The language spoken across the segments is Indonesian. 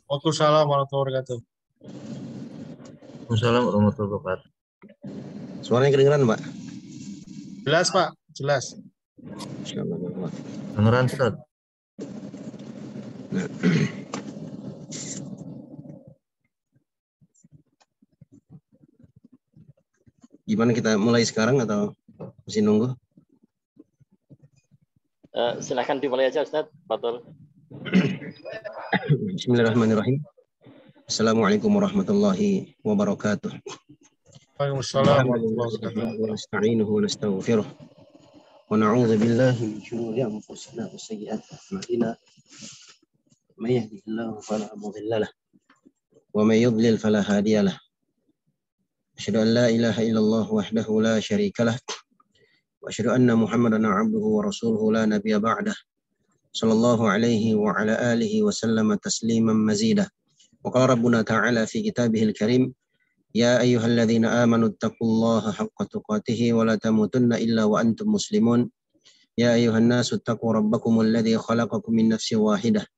Waalaikumsalam warahmatullahi wabarakatuh. Assalamualaikum warahmatullahi wabarakatuh. Suaranya kedengeran, Pak? Jelas, Pak. Jelas. Insyaallah. Dengeran Ustaz. Gimana, kita mulai sekarang atau masih nunggu? Silahkan dimulai aja Ustaz. Betul. Bismillahirrahmanirrahim. Assalamualaikum warahmatullahi wabarakatuh. Waalaikumsalam warahmatullahi wabarakatuh. ونستعينه ونستغفره ونعوذ بالله من شرور أنفسنا وسيئات أعمالنا من يهده الله فلا مضل له ومن يضلل فلا هادي له أشهد أن لا إله إلا الله وحده لا شريك له وأشهد أن محمدا عبده ورسوله لا نبي بعده صلى الله عليه وعلى آله وسلم تسليما مزيدا وقال ربنا تعالى في كتابه الكريم يا أيها الذين آمنوا اتقوا الله حق تقاته ولا تموتن إلا وأنتم مسلمون يا أيها الناس اتقوا ربكم الذي خلقكم من نفس واحدة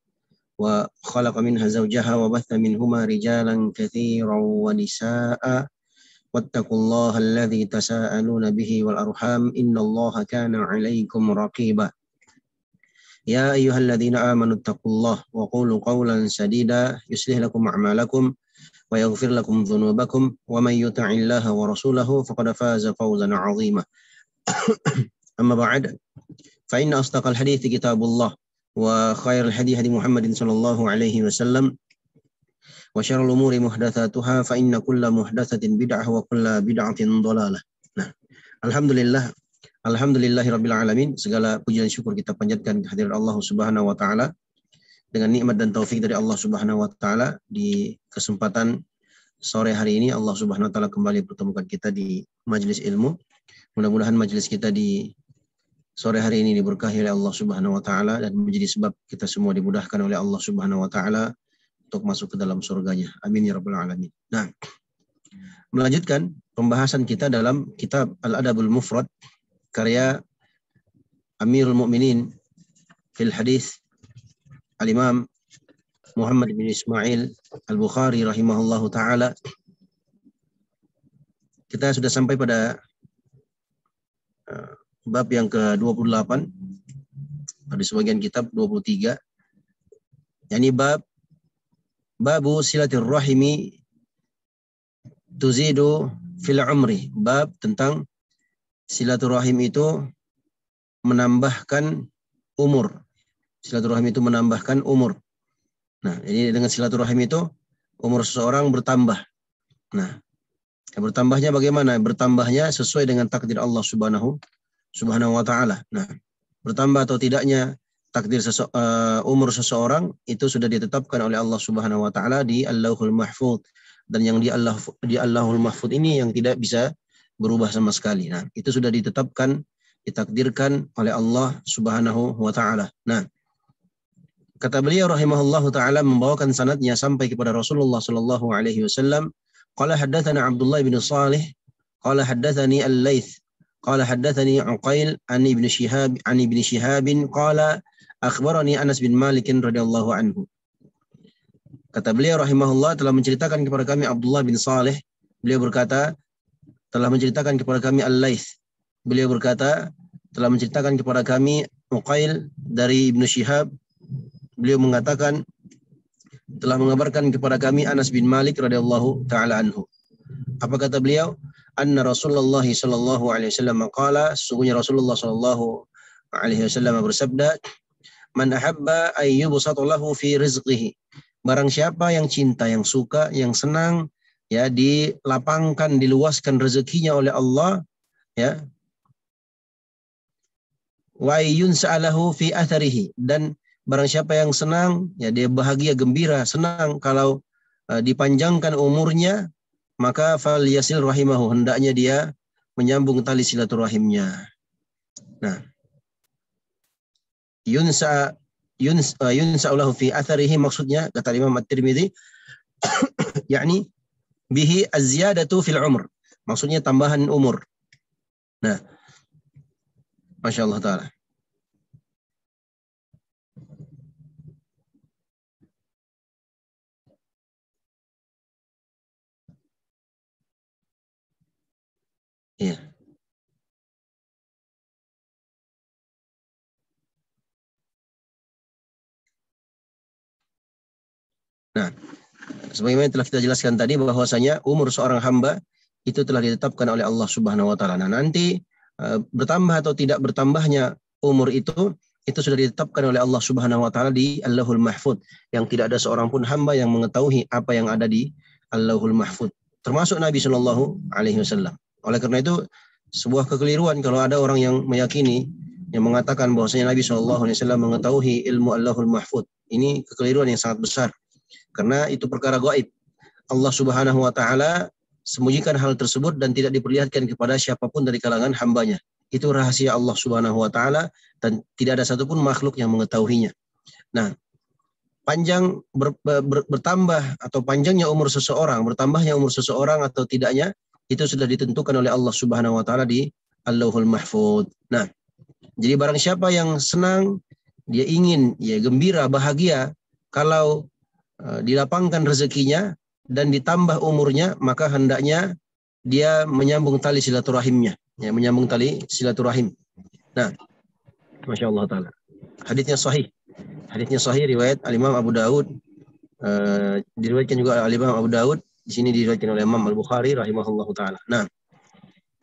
وخلق منها زوجها وبث منهما رجالا كثيرا ونساء واتقوا الله الذي تساءلون به والأرحام إن الله كان عليكم رقيبا يا أيها الذين آمنوا اتقوا الله وقولوا قولا سديدا يصلح لكم أعمالكم ويغفر لكم ذنوبكم ومن يطع الله ورسوله فقد فاز فوزا عظيما أما بعد فإن أصدق الحديث كتاب الله وخير الهدي هدي محمد صلى الله عليه وسلم وشر الأمور محدثاتها فإن كل محدثة بدعة وكل بدعة ضلالة. Nah, Alhamdulillahirabbil alamin, segala puji dan syukur kita panjatkan kehadirat Allah Subhanahu wa taala. Dengan nikmat dan taufik dari Allah Subhanahu wa taala, di kesempatan sore hari ini Allah Subhanahu wa taala kembali pertemukan kita di majelis ilmu. Mudah-mudahan majelis kita di sore hari ini diberkahi oleh Allah Subhanahu wa taala dan menjadi sebab kita semua dimudahkan oleh Allah Subhanahu wa taala untuk masuk ke dalam surganya. Amin ya rabbal alamin. Nah, melanjutkan pembahasan kita dalam kitab Al-Adabul Mufrad karya Amirul Mukminin fil Hadis Al-Imam Muhammad bin Ismail Al-Bukhari rahimahullahu taala. Kita sudah sampai pada bab yang ke-28, pada sebagian kitab 23. Yani babu silatir rahimi tuzidu fil umri. Bab tentang silaturahim itu menambahkan umur. Silaturahim itu menambahkan umur. Nah, ini dengan silaturahim itu umur seseorang bertambah. Nah, bertambahnya bagaimana? Bertambahnya sesuai dengan takdir Allah Subhanahu wa taala. Nah, bertambah atau tidaknya takdir umur seseorang itu sudah ditetapkan oleh Allah Subhanahu wa taala di Allahul Mahfuz, dan yang di Allahul Mahfuz ini yang tidak bisa berubah sama sekali. Nah, itu sudah ditetapkan, ditakdirkan oleh Allah Subhanahu wa taala. Nah, kata beliau rahimahullahu taala membawakan sanadnya sampai kepada Rasulullah sallallahu alaihi wasallam, qala haddatsana Abdullah bin Shalih qala haddatsani Al-Laits qala haddatsani Uqail an ibn Shihab qala akhbarani Anas bin Malik radhiyallahu anhu. Kata beliau rahimahullah, telah menceritakan kepada kami Abdullah bin Shalih, beliau berkata telah menceritakan kepada kami Al-Laits, beliau berkata telah menceritakan kepada kami Uqail dari Ibnu Shihab, beliau mengatakan telah mengabarkan kepada kami Anas bin Malik radhiyallahu taala anhu. Apa kata beliau? Anna Rasulullah sallallahu alaihi wasallam qala, sesungguhnya Rasulullah sallallahu alaihi wasallam bersabda, man ahabba ay yubsata lahu fi rizqihi. Barang siapa yang cinta, yang suka, yang senang ya dilapangkan, diluaskan rezekinya oleh Allah, ya. Wa yunsa'alahu fi atharihi, dan barang siapa yang senang, ya dia bahagia, gembira, senang kalau dipanjangkan umurnya, maka fal yasil rahimahu, hendaknya dia menyambung tali silaturahimnya. Nah, yunsa'alahu fi atharihi maksudnya kata Imam At-Tirmidzi yakni bihi az-ziyadatu fil umr, maksudnya tambahan umur. Nah, Masya Allah Ta'ala. Iya. Nah, sebagaimana telah kita jelaskan tadi bahwasanya umur seorang hamba itu telah ditetapkan oleh Allah Subhanahu wa taala. Nah, nanti bertambah atau tidak bertambahnya umur itu sudah ditetapkan oleh Allah Subhanahu wa taala di Allahul Mahfuz, yang tidak ada seorang pun hamba yang mengetahui apa yang ada di Allahul Mahfuz, termasuk Nabi Shallallahu alaihi wasallam. Oleh karena itu sebuah kekeliruan kalau ada orang yang meyakini, yang mengatakan bahwasanya Nabi Shallallahu alaihi wasallam mengetahui ilmu Allahul Mahfuz. Ini kekeliruan yang sangat besar. Karena itu perkara gaib. Allah Subhanahu wa taala sembunyikan hal tersebut dan tidak diperlihatkan kepada siapapun dari kalangan hambanya. Itu rahasia Allah Subhanahu wa taala dan tidak ada satupun makhluk yang mengetahuinya. Nah, bertambah atau panjangnya umur seseorang, bertambahnya umur seseorang atau tidaknya itu sudah ditentukan oleh Allah Subhanahu wa taala di Allahul Mahfuz. Nah, jadi barang siapa yang senang, dia ingin, ya gembira, bahagia kalau dilapangkan rezekinya dan ditambah umurnya, maka hendaknya dia menyambung tali silaturahimnya, ya, menyambung tali silaturahim. Nah, Masya Allah Ta'ala. Haditsnya sahih. Haditsnya sahih riwayat Al-Imam Abu Daud. Diriwayatkan juga Al-Imam Abu Daud. Di sini diriwayatkan oleh Imam Al-Bukhari rahimahullahu Ta'ala. Nah,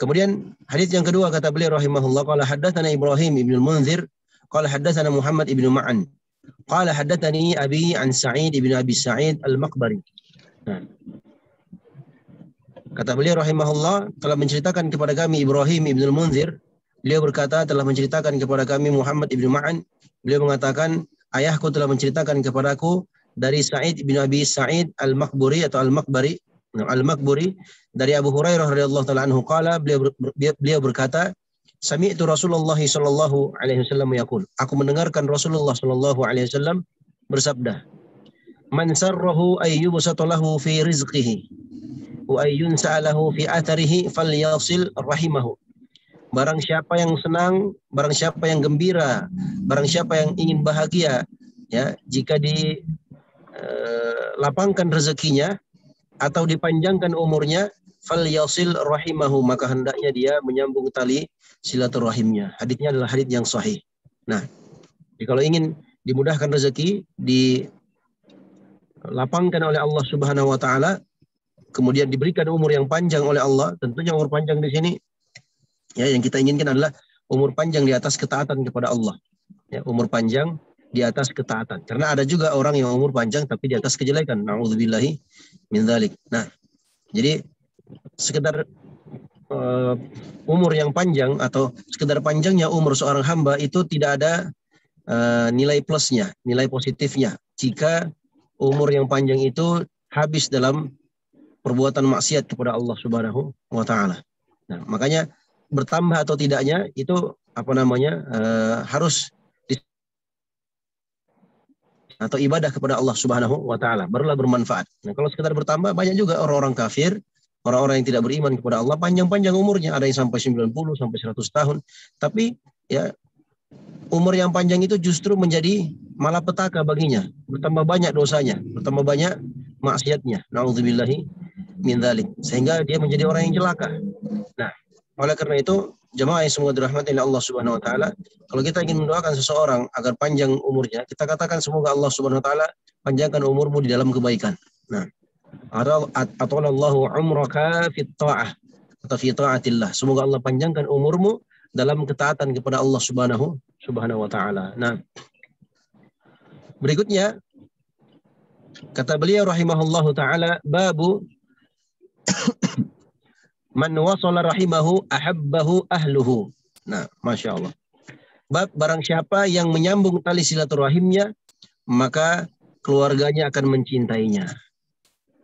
kemudian hadits yang kedua kata beliau rahimahullah, qala haddatsana Ibrahim ibn al-Munzir, qala haddatsana Muhammad ibn Ma'an. Qala haddatsani abi an Sa'id ibn Abi Sa'id al-Maqbari. Nah, kata beliau rahimahullah, telah menceritakan kepada kami Ibrahim ibn al-Munzir. Beliau berkata telah menceritakan kepada kami Muhammad ibn Ma'an. Beliau mengatakan ayahku telah menceritakan kepadaku dari Sa'id ibn Abi Sa'id al-Maqburi atau al-Maqbari, al-Maqburi, dari Abu Hurairah radhiyallahu taala anhu qala, beliau berkata, sami'tu Rasulullah sallallahu alaihi wasallam yaqul, aku mendengarkan Rasulullah sallallahu alaihi wasallam bersabda, man sarrahu ay yubsata lahu fi rizqihi wa ay yunsa'alahu fi atharihi falyasil rahimahu. Barang siapa yang senang, barang siapa yang gembira, barang siapa yang ingin bahagia, ya, jika dilapangkan rezekinya atau dipanjangkan umurnya, falyasil rahimahu, maka hendaknya dia menyambung tali silaturahimnya. Haditsnya adalah hadits yang sahih. Nah, jadi kalau ingin dimudahkan rezeki, dilapangkan oleh Allah Subhanahu wa taala, kemudian diberikan umur yang panjang oleh Allah. Tentunya umur panjang di sini, ya, yang kita inginkan adalah umur panjang di atas ketaatan kepada Allah. Ya, umur panjang di atas ketaatan. Karena ada juga orang yang umur panjang tapi di atas kejelekan. Na'udzubillahi min dzalik. Nah, jadi sekedar umur yang panjang atau sekedar panjangnya umur seorang hamba itu tidak ada nilai plusnya, nilai positifnya jika umur yang panjang itu habis dalam perbuatan maksiat kepada Allah Subhanahu wa taala. Nah, makanya bertambah atau tidaknya itu harus atau ibadah kepada Allah Subhanahu wa taala barulah bermanfaat. Nah, kalau sekedar bertambah, banyak juga orang-orang kafir, orang-orang yang tidak beriman kepada Allah, panjang-panjang umurnya, ada yang sampai 90 sampai 100 tahun. Tapi ya umur yang panjang itu justru menjadi malapetaka baginya, bertambah banyak dosanya, bertambah banyak maksiatnya. Nauzubillahi min dzalik, sehingga dia menjadi orang yang celaka. Nah, oleh karena itu jemaah yang semoga dirahmati oleh Allah Subhanahu wa taala, kalau kita ingin mendoakan seseorang agar panjang umurnya, kita katakan semoga Allah Subhanahu wa taala panjangkan umurmu di dalam kebaikan. Nah, atalallahu umraka fit ta'ah atau fi ta'atillah. Semoga Allah panjangkan umurmu dalam ketaatan kepada Allah Subhanahu wa taala. Nah, berikutnya kata beliau rahimahullahu taala, babu man wasala rahimahu ahabbahu ahluhu. Nah, Masya Allah. Bab barang siapa yang menyambung tali silaturahimnya, maka keluarganya akan mencintainya.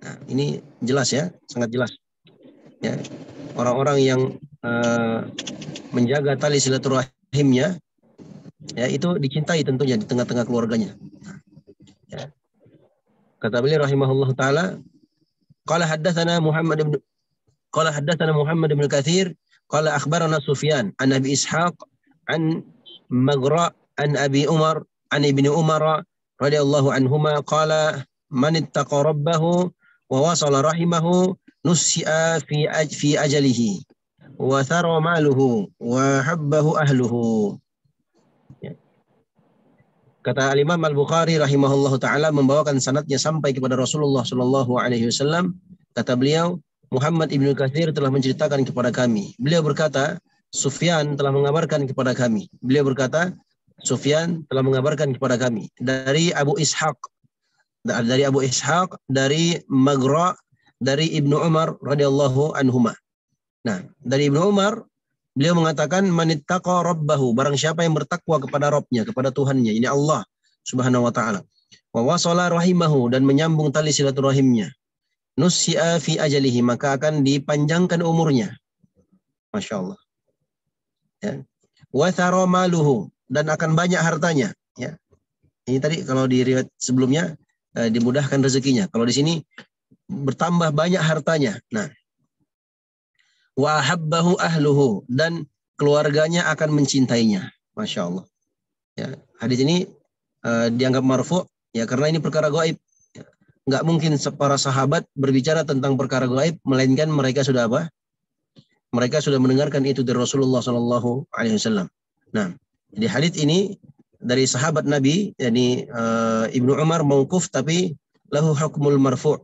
Nah, ini jelas ya, sangat jelas. Ya, orang-orang yang menjaga tali silaturahimnya, ya, itu dicintai tentunya di tengah-tengah keluarganya. Ya. Kata beliau rahimahullah taala, qala haddatsana Muhammad bin Katsir qala akhbarana Sufyan an Abi Ishaq an Maghra an Abi Umar an Ibni Umar radhiyallahu anhuma qala man ittaqa rabbahu wa wasala rahimahu nusi'a fi ajalihi wa thara maluhu wa habbahu ahluhu. Ya. Kata Al-Imam Al-Bukhari rahimahullahu taala membawakan sanadnya sampai kepada Rasulullah sallallahu alaihi wasallam. Kata beliau, Muhammad Ibnu Katsir telah menceritakan kepada kami. Beliau berkata, Sufyan telah mengabarkan kepada kami. Beliau berkata, Sufyan telah mengabarkan kepada kami dari Abu Ishaq, dari Maghra, dari Ibnu Umar radhiyallahu anhuma. Nah, dari Ibnu Umar beliau mengatakan manittaqa rabbahu, barang siapa yang bertakwa kepada Rabbnya, kepada Tuhannya, ini Allah Subhanahu wa taala. Wa wasala rahimahu, dan menyambung tali silaturahimnya. Nusya fi ajalihi, maka akan dipanjangkan umurnya. Masya Allah. Ya. Wa thara maluhu, dan akan banyak hartanya. Ya. Ini tadi kalau di riwayat sebelumnya dimudahkan rezekinya. Kalau di sini bertambah banyak hartanya. Nah, wa habbahu ahluhu, dan keluarganya akan mencintainya. Masya Allah. Ya, hadis ini dianggap marfu, ya, karena ini perkara gaib. Ya. Nggak mungkin para sahabat berbicara tentang perkara gaib, melainkan mereka sudah apa? Mereka sudah mendengarkan itu dari Rasulullah Sallallahu Alaihi Wasallam. Nah, di hadis ini dari sahabat Nabi, yakni Ibnu Umar mauquf, tapi lahu hukmul marfu'.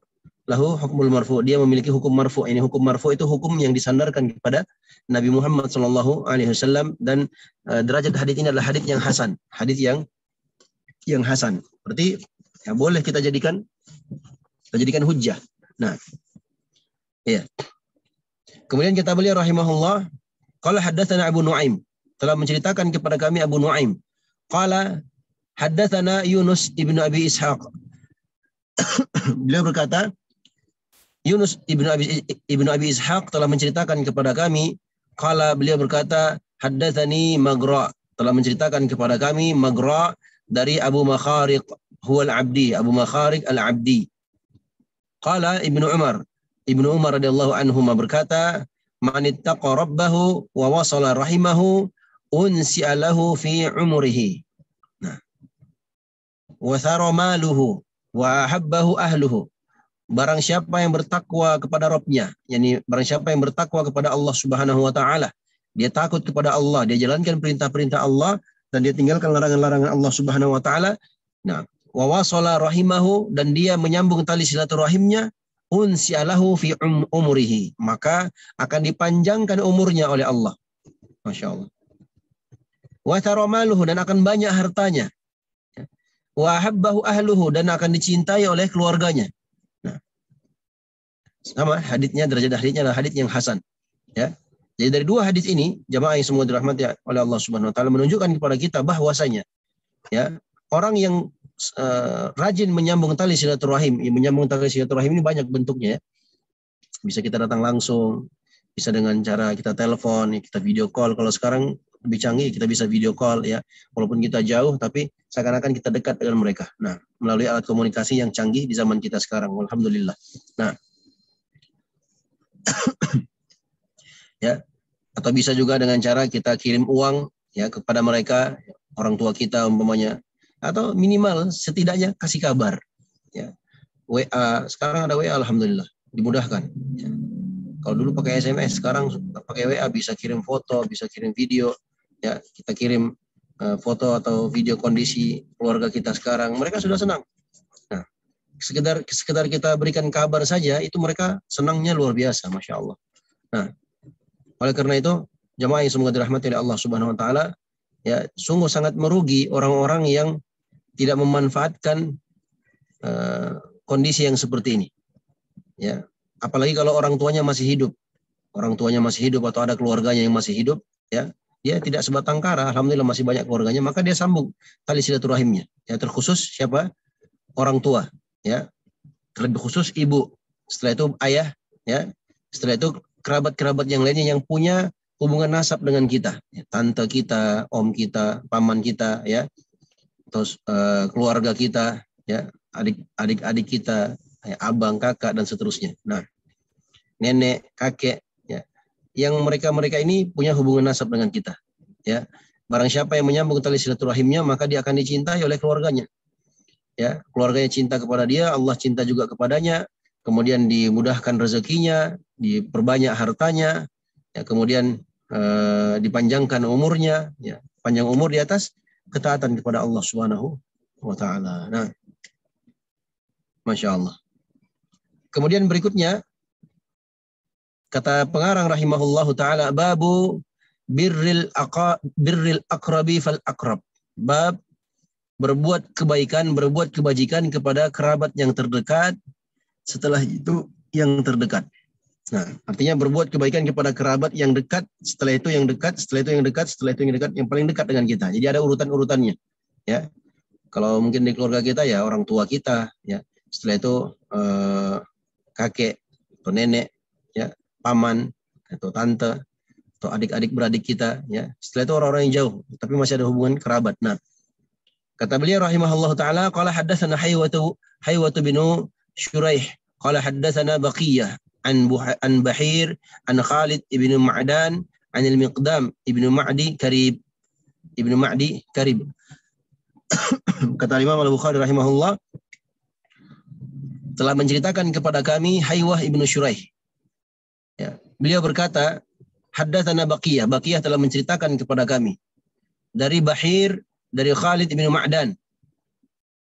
Lahu hukmul marfu'. Dia memiliki hukum marfu'. Ini hukum marfu' itu hukum yang disandarkan kepada Nabi Muhammad Sallallahu Alaihi Wasallam, dan derajat hadis ini adalah hadis yang hasan. Hadis yang hasan. Berarti ya boleh kita jadikan hujjah. Nah, iya. Kemudian kata beliau rahimahullah, qala haddatsana Abu Nuaim, telah menceritakan kepada kami Abu Nuaim. Qala haddatsana Yunus ibnu Abi Ishaq. Beliau berkata, Yunus ibnu Abi Ishaq telah menceritakan kepada kami. Qala, beliau berkata, haddatsani Maghra, telah menceritakan kepada kami Maghra dari Abu Makhariq huwa al-Abdi, Abu Makhariq al-Abdi. Qala Ibnu Umar radhiyallahu anhu berkata, man ittaqa rabbahu wa wasala rahimahu unsi'a lahu fi umrihi. Nah, wa thara maluhu wa habbahu ahluhu. Barang siapa yang bertakwa kepada Rabbnya, yakni barang siapa yang bertakwa kepada Allah Subhanahu wa taala, dia takut kepada Allah, dia jalankan perintah-perintah Allah dan dia tinggalkan larangan-larangan Allah Subhanahu wa taala. Nah, wa wasala rahimahu, dan dia menyambung tali silaturahimnya, unsi'alahu fi umrihi, maka akan dipanjangkan umurnya oleh Allah. Masya Allah. Wa thara maluhu, dan akan banyak hartanya. Wa habbahu ahluhu, dan akan dicintai oleh keluarganya. Nah, sama haditsnya, derajat haditsnya adalah hadits yang hasan. Ya. Jadi dari dua hadits ini, jamaah yang semua dirahmati oleh Allah Subhanahu wa taala, menunjukkan kepada kita bahwasanya, ya, orang yang rajin menyambung tali silaturahim. Menyambung tali silaturahim ini banyak bentuknya, ya. Bisa kita datang langsung, bisa dengan cara kita telepon, kita video call. Kalau sekarang lebih canggih, kita bisa video call, ya. Walaupun kita jauh, tapi seakan-akan kita dekat dengan mereka. Nah, melalui alat komunikasi yang canggih di zaman kita sekarang. Alhamdulillah. Nah, ya, atau bisa juga dengan cara kita kirim uang, ya, kepada mereka, orang tua kita umpamanya. Atau minimal setidaknya kasih kabar, ya. WA, sekarang ada WA, alhamdulillah dimudahkan, ya. Kalau dulu pakai SMS, sekarang pakai WA, bisa kirim foto, bisa kirim video, ya. Kita kirim foto atau video kondisi keluarga kita sekarang, mereka sudah senang. Nah, sekedar kita berikan kabar saja, itu mereka senangnya luar biasa, masya Allah. Nah, oleh karena itu, jamaah yang semoga dirahmati oleh Allah Subhanahu wa taala, ya, sungguh sangat merugi orang-orang yang tidak memanfaatkan kondisi yang seperti ini, ya. Apalagi kalau orang tuanya masih hidup, atau ada keluarganya yang masih hidup, ya, dia tidak sebatang kara, alhamdulillah masih banyak keluarganya, maka dia sambung tali silaturahimnya, ya, terkhusus siapa? Orang tua, ya, terlebih khusus ibu, setelah itu ayah, ya, setelah itu kerabat-kerabat yang lainnya yang punya hubungan nasab dengan kita, ya, tante kita, om kita, paman kita, ya, terus keluarga kita, ya, adik-adik kita, ya, abang, kakak, dan seterusnya. Nah, nenek, kakek, ya, yang mereka ini punya hubungan nasab dengan kita, ya. Barang siapa yang menyambung tali silaturahimnya, maka dia akan dicintai oleh keluarganya, ya. Keluarganya cinta kepada dia, Allah cinta juga kepadanya, kemudian dimudahkan rezekinya, diperbanyak hartanya, Ya, kemudian dipanjangkan umurnya, ya, panjang umur di atas ketaatan kepada Allah Subhanahu wa taala. Nah, Masya Allah. Kemudian berikutnya kata pengarang rahimahullahu taala, babu birril aqrabi fal aqrab. Bab berbuat kebaikan, berbuat kebajikan kepada kerabat yang terdekat, setelah itu yang terdekat. Nah, artinya berbuat kebaikan kepada kerabat yang dekat, setelah itu yang dekat, setelah itu yang dekat, setelah itu yang dekat, yang paling dekat dengan kita. Jadi ada urutan-urutannya. Ya, kalau mungkin di keluarga kita ya orang tua kita, ya. Setelah itu kakek atau nenek, ya, paman atau tante atau adik-adik beradik kita, ya. Setelah itu orang-orang yang jauh, tapi masih ada hubungan kerabat. Nah, kata beliau rahimahullah taala, qala haddatsana Haywatu bin Shuraih, qala haddatsana Baqiyah an Bahir an Khalid ibn Ma'dan an al-Miqdam ibn Ma'di Karib. Kata Imam Al-Bukhari rahimahullah, telah menceritakan kepada kami Haywah ibn Shuraih. Ya, beliau berkata, haddatsana Baqiyah. Baqiyah telah menceritakan kepada kami dari Bahir, dari Khalid ibn Ma'dan,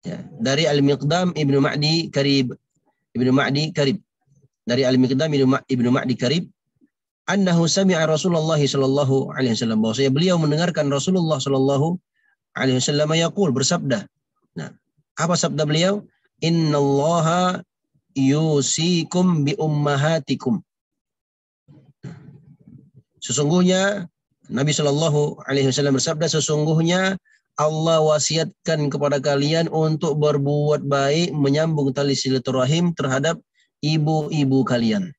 ya, dari Al-Miqdam ibn Ma'di Karib, dari Al-Miqdam ibn Ma'di Karib, annahu sami'a Rasulullah sallallahu alaihi wasallam, bahwasanya beliau mendengarkan Rasulullah sallallahu alaihi wasallam yaqul, bersabda. Nah, apa sabda beliau? Innallaha yusikum bi ummahatikum. Sesungguhnya Nabi Shallallahu Alaihi Wasallam bersabda, sesungguhnya Allah wasiatkan kepada kalian untuk berbuat baik, menyambung tali silaturahim terhadap ibu-ibu kalian.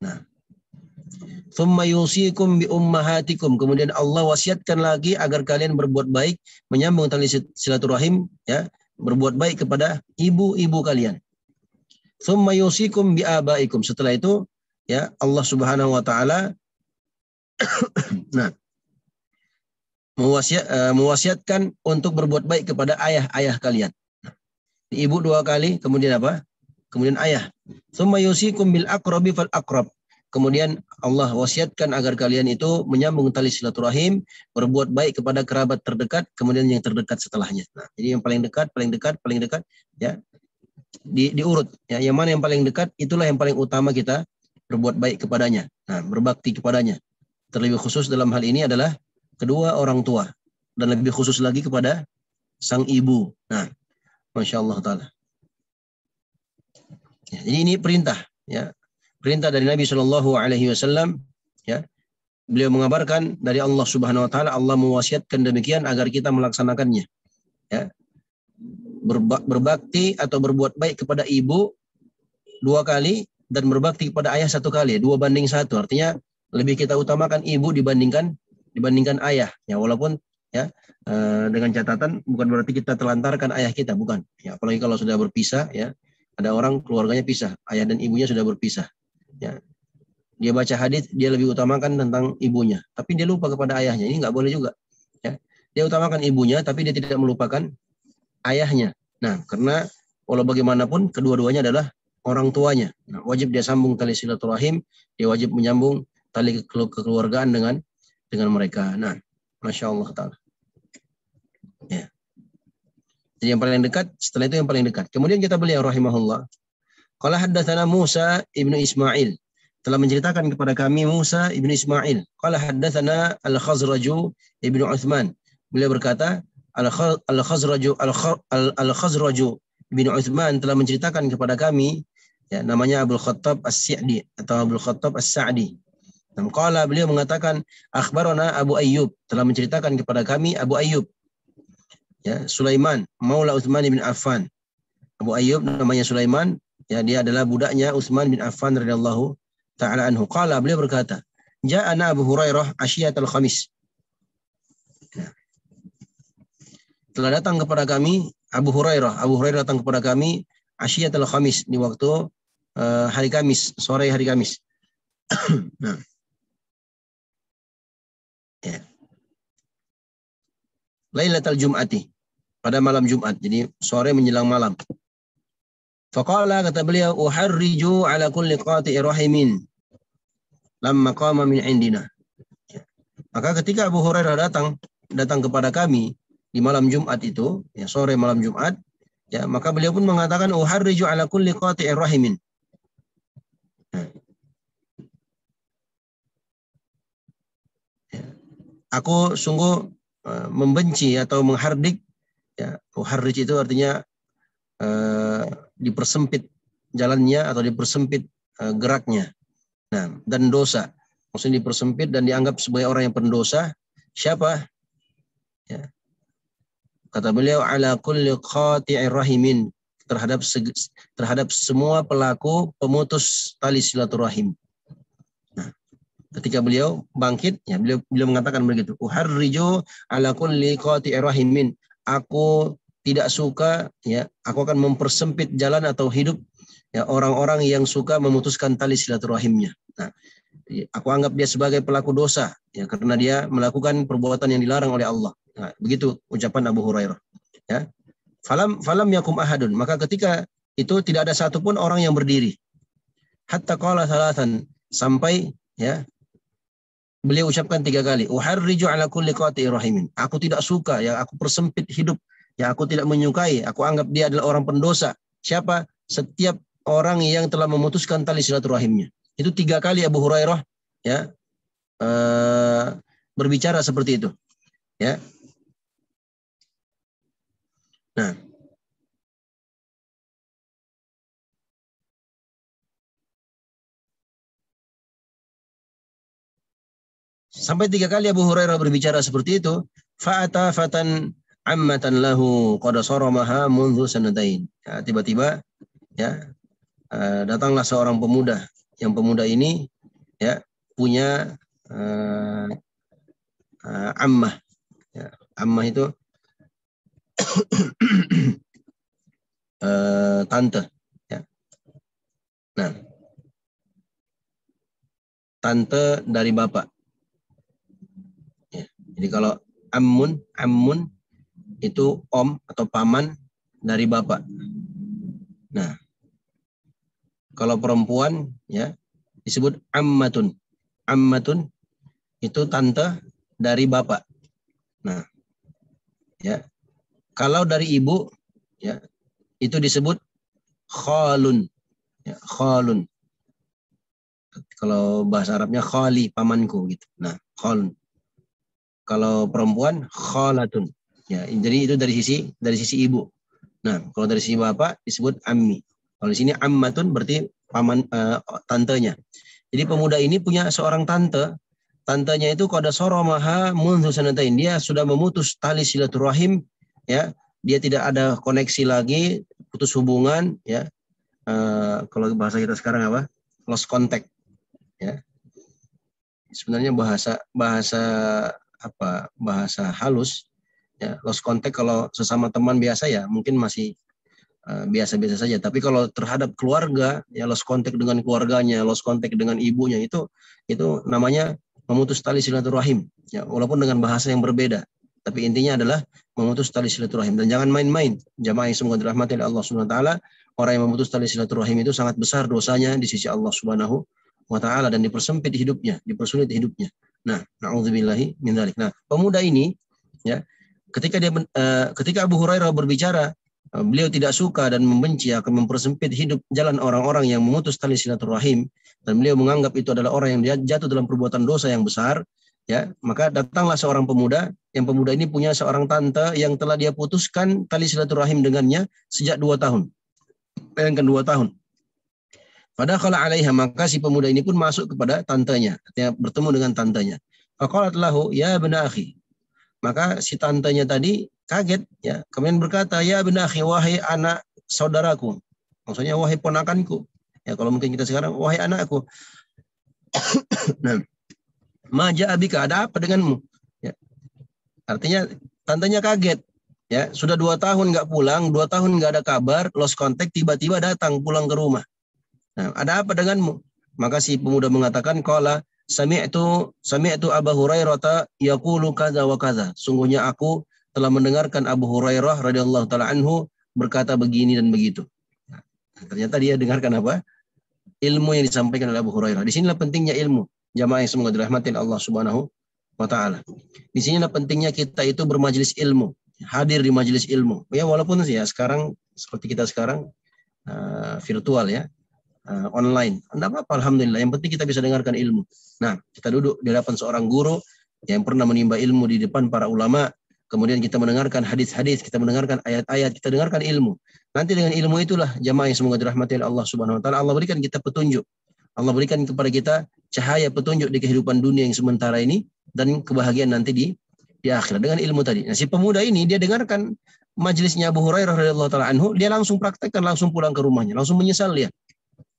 Nah, thumma yusikum bi ummahatikum. Kemudian Allah wasiatkan lagi agar kalian berbuat baik, menyambung tali silaturahim, ya, berbuat baik kepada ibu-ibu kalian. Thumma yusikum bi abaikum. Setelah itu, ya, Allah Subhanahu wa taala nah, mewasiatkan untuk berbuat baik kepada ayah-ayah kalian. Ibu 2 kali, kemudian apa? Kemudian ayah. Tsumma yusikum bil aqrabi fal aqrab. Kemudian Allah wasiatkan agar kalian itu menyambung tali silaturahim, berbuat baik kepada kerabat terdekat, kemudian yang terdekat setelahnya. Nah, jadi yang paling dekat, ya. Diurut, ya. Yang mana yang paling dekat, itulah yang paling utama kita berbuat baik kepadanya. Nah, berbakti kepadanya. Terlebih khusus dalam hal ini adalah kedua orang tua, dan lebih khusus lagi kepada sang ibu. Nah, Masya Allah Ta'ala. Ya, jadi ini perintah, ya, perintah dari Nabi Shallallahu Alaihi Wasallam. Ya, beliau mengabarkan dari Allah Subhanahu Wa Ta'ala, Allah mewasiatkan demikian agar kita melaksanakannya. Ya, berbakti atau berbuat baik kepada ibu 2 kali dan berbakti kepada ayah 1 kali, 2:1. Artinya lebih kita utamakan ibu dibandingkan ayah, ya, walaupun, ya, dengan catatan bukan berarti kita telantarkan ayah kita, bukan, ya, apalagi kalau sudah berpisah, ya, ada orang keluarganya pisah, ayah dan ibunya sudah berpisah, ya, dia baca hadis dia lebih utamakan tentang ibunya, tapi dia lupa kepada ayahnya, ini nggak boleh juga, ya, dia utamakan ibunya tapi dia tidak melupakan ayahnya. Nah, karena walau bagaimanapun kedua-duanya adalah orang tuanya. Nah, wajib dia sambung tali silaturahim, dia wajib menyambung tali kekeluargaan dengan mereka. Nah, Masya Allah Ta'ala. Ya. Jadi yang paling dekat, setelah itu yang paling dekat. Kemudian kita beliau rahimahullah. Qala haddatsana Musa ibnu Ismail. Telah menceritakan kepada kami Musa ibnu Ismail. Qala haddatsana Al-Khazraju ibnu Uthman. Beliau berkata, Al-Khazraju ibnu Uthman telah menceritakan kepada kami, ya, namanya Abdul Khattab As-Sa'di atau Abdul Khattab As-Sa'di. Qala, beliau mengatakan, akhbarana Abu Ayyub, telah menceritakan kepada kami Abu Ayyub, ya, Sulaiman maula Utsman bin Affan. Abu Ayyub namanya Sulaiman, ya, dia adalah budaknya Utsman bin Affan radhiyallahu taala anhu. Qala, beliau berkata, ja'ana Abu Hurairah asyiyatul khamis. Ya. Telah datang kepada kami Abu Hurairah datang kepada kami asyiyatul khamis, di waktu hari Kamis, sore hari Kamis. Nah, ya. Lailatul Jum'ati, pada malam Jumat, jadi sore menjelang malam. Faqala, kata beliau, uharriju ala kulli qati'i rahimin. lamma qama min indina. Ya. Maka ketika Abu Hurairah datang kepada kami di malam Jumat itu, ya, sore malam Jumat, ya, maka beliau pun mengatakan uharriju ala kulli qati'ir rahimin. Nah. Ya. Aku sungguh membenci atau menghardik, ya, uharrij itu artinya dipersempit jalannya atau dipersempit geraknya. Nah, dan dosa. Maksudnya dipersempit dan dianggap sebagai orang yang pendosa. Siapa? Ya. Kata beliau ala kulli qati'ir rahimin, terhadap semua pelaku pemutus tali silaturahim. Nah, ketika beliau bangkit, ya, beliau mengatakan begitu. Uharriju ala kulli qati'ir rahimin. Aku tidak suka, ya, aku akan mempersempit jalan atau hidup, ya, orang-orang yang suka memutuskan tali silaturahimnya. Nah, aku anggap dia sebagai pelaku dosa, ya, karena dia melakukan perbuatan yang dilarang oleh Allah. Nah, begitu ucapan Abu Hurairah. Ya. Falam yakum ahadun. Maka ketika itu tidak ada satupun orang yang berdiri. Hatta qala thalathan, sampai, ya, beliau ucapkan 3 kali. Uharriju ala kulli qati'ir rahimin. Aku tidak suka, ya, aku persempit hidup. Ya, aku tidak menyukai. Aku anggap dia adalah orang pendosa. Siapa? Setiap orang yang telah memutuskan tali silaturahimnya. Itu 3 kali Abu Hurairah, ya, berbicara seperti itu. Ya. Nah, sampai 3 kali Abu Hurairah berbicara seperti itu. Fa'ata fatan ammatan lahu qad saramaha mundu sanatain. Ya, tiba-tiba, ya, datanglah seorang pemuda. Yang pemuda ini, ya, punya ammah. Ya, ammah itu tante. Ya. Nah, tante dari bapak. Ya. Jadi kalau ammun itu om atau paman dari bapak. Nah, kalau perempuan, ya, disebut ammatun. Ammatun itu tante dari bapak. Nah, ya, kalau dari ibu, ya, itu disebut khalun. Ya, khalun. Kalau bahasa Arabnya khali, pamanku gitu. Nah, khalun. Kalau perempuan khalatun. Ya, jadi itu dari sisi ibu. Nah, kalau dari sisi bapak disebut ammi. Kalau di sini ammatun berarti paman, tantenya. Jadi pemuda ini punya seorang tante. Tantenya itu qad saramaha mundu sanatain. Dia sudah memutus tali silaturahim, ya. Dia tidak ada koneksi lagi, putus hubungan, ya. Kalau bahasa kita sekarang apa? Lost contact, ya. Sebenarnya bahasa halus, ya. Lost contact kalau sesama teman biasa, ya, mungkin masih biasa-biasa saja. Tapi kalau terhadap keluarga, ya, lost contact dengan keluarganya, lost contact dengan ibunya, itu namanya memutus tali silaturahim, ya, walaupun dengan bahasa yang berbeda, tapi intinya adalah memutus tali silaturahim. Dan jangan main-main, jamaah yang semoga dirahmati oleh Allah Subhanahu wa taala, orang yang memutus tali silaturahim itu sangat besar dosanya di sisi Allah Subhanahu wa taala dan dipersempit hidupnya, dipersulit hidupnya. Nah, na'udzubillahi min dzalik. Nah, pemuda ini, ya, ketika Abu Hurairah berbicara, beliau tidak suka dan membenci akan mempersempit hidup jalan orang-orang yang memutus tali silaturahim, dan beliau menganggap itu adalah orang yang jatuh dalam perbuatan dosa yang besar, ya. Maka datanglah seorang pemuda, yang pemuda ini punya seorang tante yang telah dia putuskan tali silaturahim dengannya sejak 2 tahun. Bayangkan 2 tahun. Fadakhala 'alaiha, maka si pemuda ini pun masuk kepada tantenya, artinya bertemu dengan tantenya. Faqalat lahu ya ibna akhi. Maka si tantenya tadi kaget, ya, kemudian berkata, ya ibna akhi, wahai anak saudaraku. Maksudnya wahai ponakanku. Ya, kalau mungkin kita sekarang wahai anakku. Nah, ma ja'a bika, ada apa denganmu? Ya. Artinya tantenya kaget. Ya, sudah 2 tahun nggak pulang, 2 tahun nggak ada kabar, lost contact, tiba-tiba datang pulang ke rumah. Nah, ada apa denganmu? Maka si pemuda mengatakan, qala sami'tu Abu Hurairah yaqulu kadza wa kadza. Sungguhnya aku telah mendengarkan Abu Hurairah radhiyallahu taala anhu berkata begini dan begitu. Nah, ternyata dia dengarkan apa? Ilmu yang disampaikan oleh Abu Hurairah. Di sinilah pentingnya ilmu. jamaah yang semoga dirahmati Allah Subhanahu wa taala. Di sinilah pentingnya kita itu bermajelis ilmu, hadir di majelis ilmu. Ya walaupun ya sekarang seperti kita sekarang virtual ya, online. Enggak apa-apa, alhamdulillah. Yang penting kita bisa dengarkan ilmu. Nah, kita duduk di hadapan seorang guru yang pernah menimba ilmu di depan para ulama. Kemudian kita mendengarkan hadis-hadis, kita mendengarkan ayat-ayat, kita dengarkan ilmu. Nanti dengan ilmu itulah jamaah yang semoga dirahmati Allah Subhanahu wa taala, Allah berikan kita petunjuk. Allah berikan kepada kita cahaya petunjuk di kehidupan dunia yang sementara ini dan kebahagiaan nanti di akhirat dengan ilmu tadi. Nah, si pemuda ini dia dengarkan majelisnya Abu Hurairah radhiyallahu taala anhu, dia langsung praktekkan, langsung pulang ke rumahnya, langsung menyesal dia.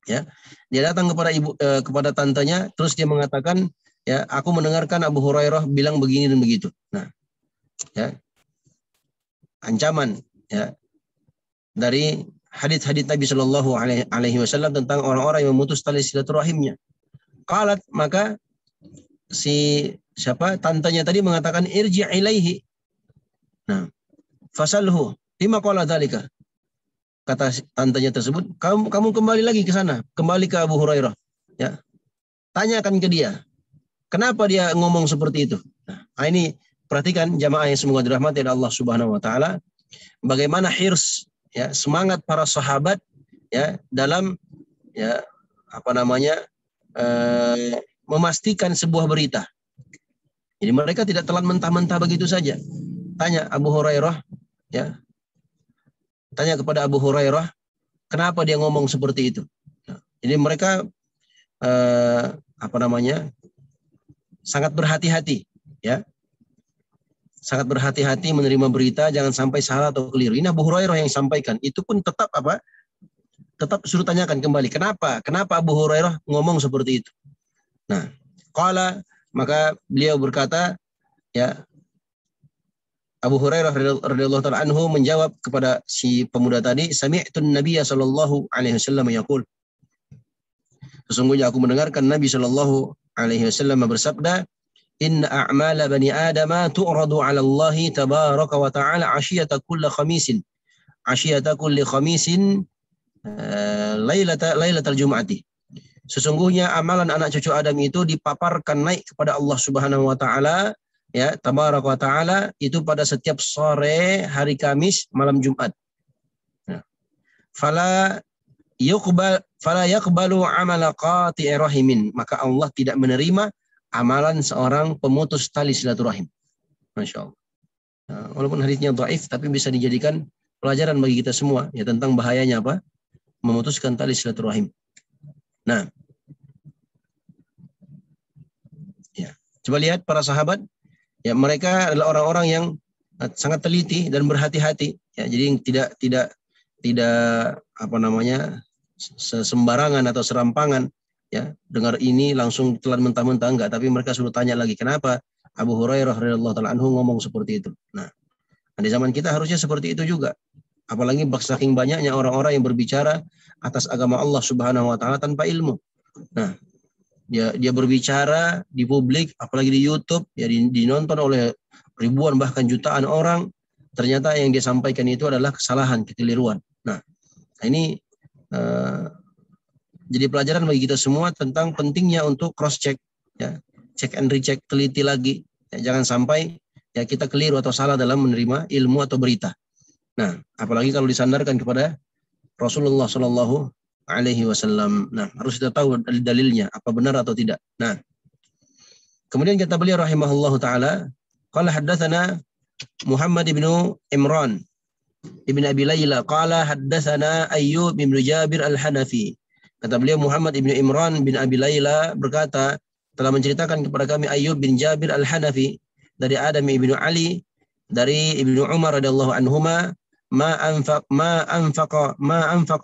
Ya. Dia datang kepada tantenya, terus dia mengatakan, ya, aku mendengarkan Abu Hurairah bilang begini dan begitu. Nah, ya, ancaman ya dari hadits-hadits Nabi Shallallahu Alaihi Wasallam tentang orang-orang yang memutus tali silaturahimnya. Qalat, maka si tantenya tadi mengatakan irji' ilaihi. Nah, fasalhu lima qala dzalika. Kata tantenya tersebut, kamu kembali lagi ke sana, kembali ke Abu Hurairah, ya. Tanyakan ke dia, kenapa dia ngomong seperti itu. Nah, ini perhatikan jamaah yang semoga dirahmati Allah Subhanahu wa taala, bagaimana hirs ya, semangat para sahabat ya dalam ya memastikan sebuah berita. Jadi mereka tidak telan mentah-mentah begitu saja. Tanya Abu Hurairah ya. Tanya kepada Abu Hurairah, kenapa dia ngomong seperti itu. Nah, jadi mereka sangat berhati-hati ya. Sangat berhati-hati menerima berita, jangan sampai salah atau keliru. Ini Abu Hurairah yang sampaikan. Itu pun tetap tetap suruh tanyakan kembali. Kenapa Abu Hurairah ngomong seperti itu? Nah, qala, maka beliau berkata, ya, Abu Hurairah radhiyallahu taala anhu menjawab kepada si pemuda tadi, sami'tun Nabiyya sallallahu alaihi wasallam yaqul. Sesungguhnya aku mendengarkan Nabi sallallahu alaihi wasallam bersabda, inna a'mala bani adama tu'radu 'ala Allah tabaraka wa ta'ala 'ashiyata kulli khamisin lailatal jum'ati. Sesungguhnya amalan anak cucu Adam itu dipaparkan naik kepada Allah Subhanahu wa taala ya, tabaraka wa ta'ala, itu pada setiap sore hari Kamis malam Jumat. Ya. Fala yaqbalu amala qati'i rahimin, maka Allah tidak menerima amalan seorang pemutus tali silaturahim. Masya Allah. Nah, walaupun hadisnya dhaif, tapi bisa dijadikan pelajaran bagi kita semua ya tentang bahayanya memutuskan tali silaturahim. Nah, ya, coba lihat para sahabat. Ya, mereka adalah orang-orang yang sangat teliti dan berhati-hati. Ya, jadi tidak sembarangan atau serampangan. Ya, dengar ini langsung telan mentah-mentah enggak, tapi mereka suruh tanya lagi kenapa Abu Hurairah radhiyallahu taala anhu ngomong seperti itu. Nah, di zaman kita harusnya seperti itu juga. Apalagi saking banyaknya orang-orang yang berbicara atas agama Allah Subhanahu wa taala tanpa ilmu. Nah, dia berbicara di publik, apalagi di YouTube, ya dinonton oleh ribuan bahkan jutaan orang. Ternyata yang dia sampaikan itu adalah kesalahan, kekeliruan. Nah, ini jadi pelajaran bagi kita semua tentang pentingnya untuk cross check, ya, check and recheck, teliti lagi. Ya, jangan sampai ya kita keliru atau salah dalam menerima ilmu atau berita. Nah, apalagi kalau disandarkan kepada Rasulullah Shallallahu Alaihi Wasallam. Nah, harus kita tahu dalilnya apa benar atau tidak. Nah, kemudian kata beliau rahimahullahu taala, qala haddatsana Muhammad ibnu Imran ibn Abi Layla qala haddatsana Ayyub bin Jabir al-Hanafi. Kata beliau Muhammad ibnu Imran bin Abi Layla berkata, telah menceritakan kepada kami Ayyub bin Jabir al-Hanafi dari Adam ibnu Ali dari Ibnu Umar radhiyallahu anhuma, ma anfaqa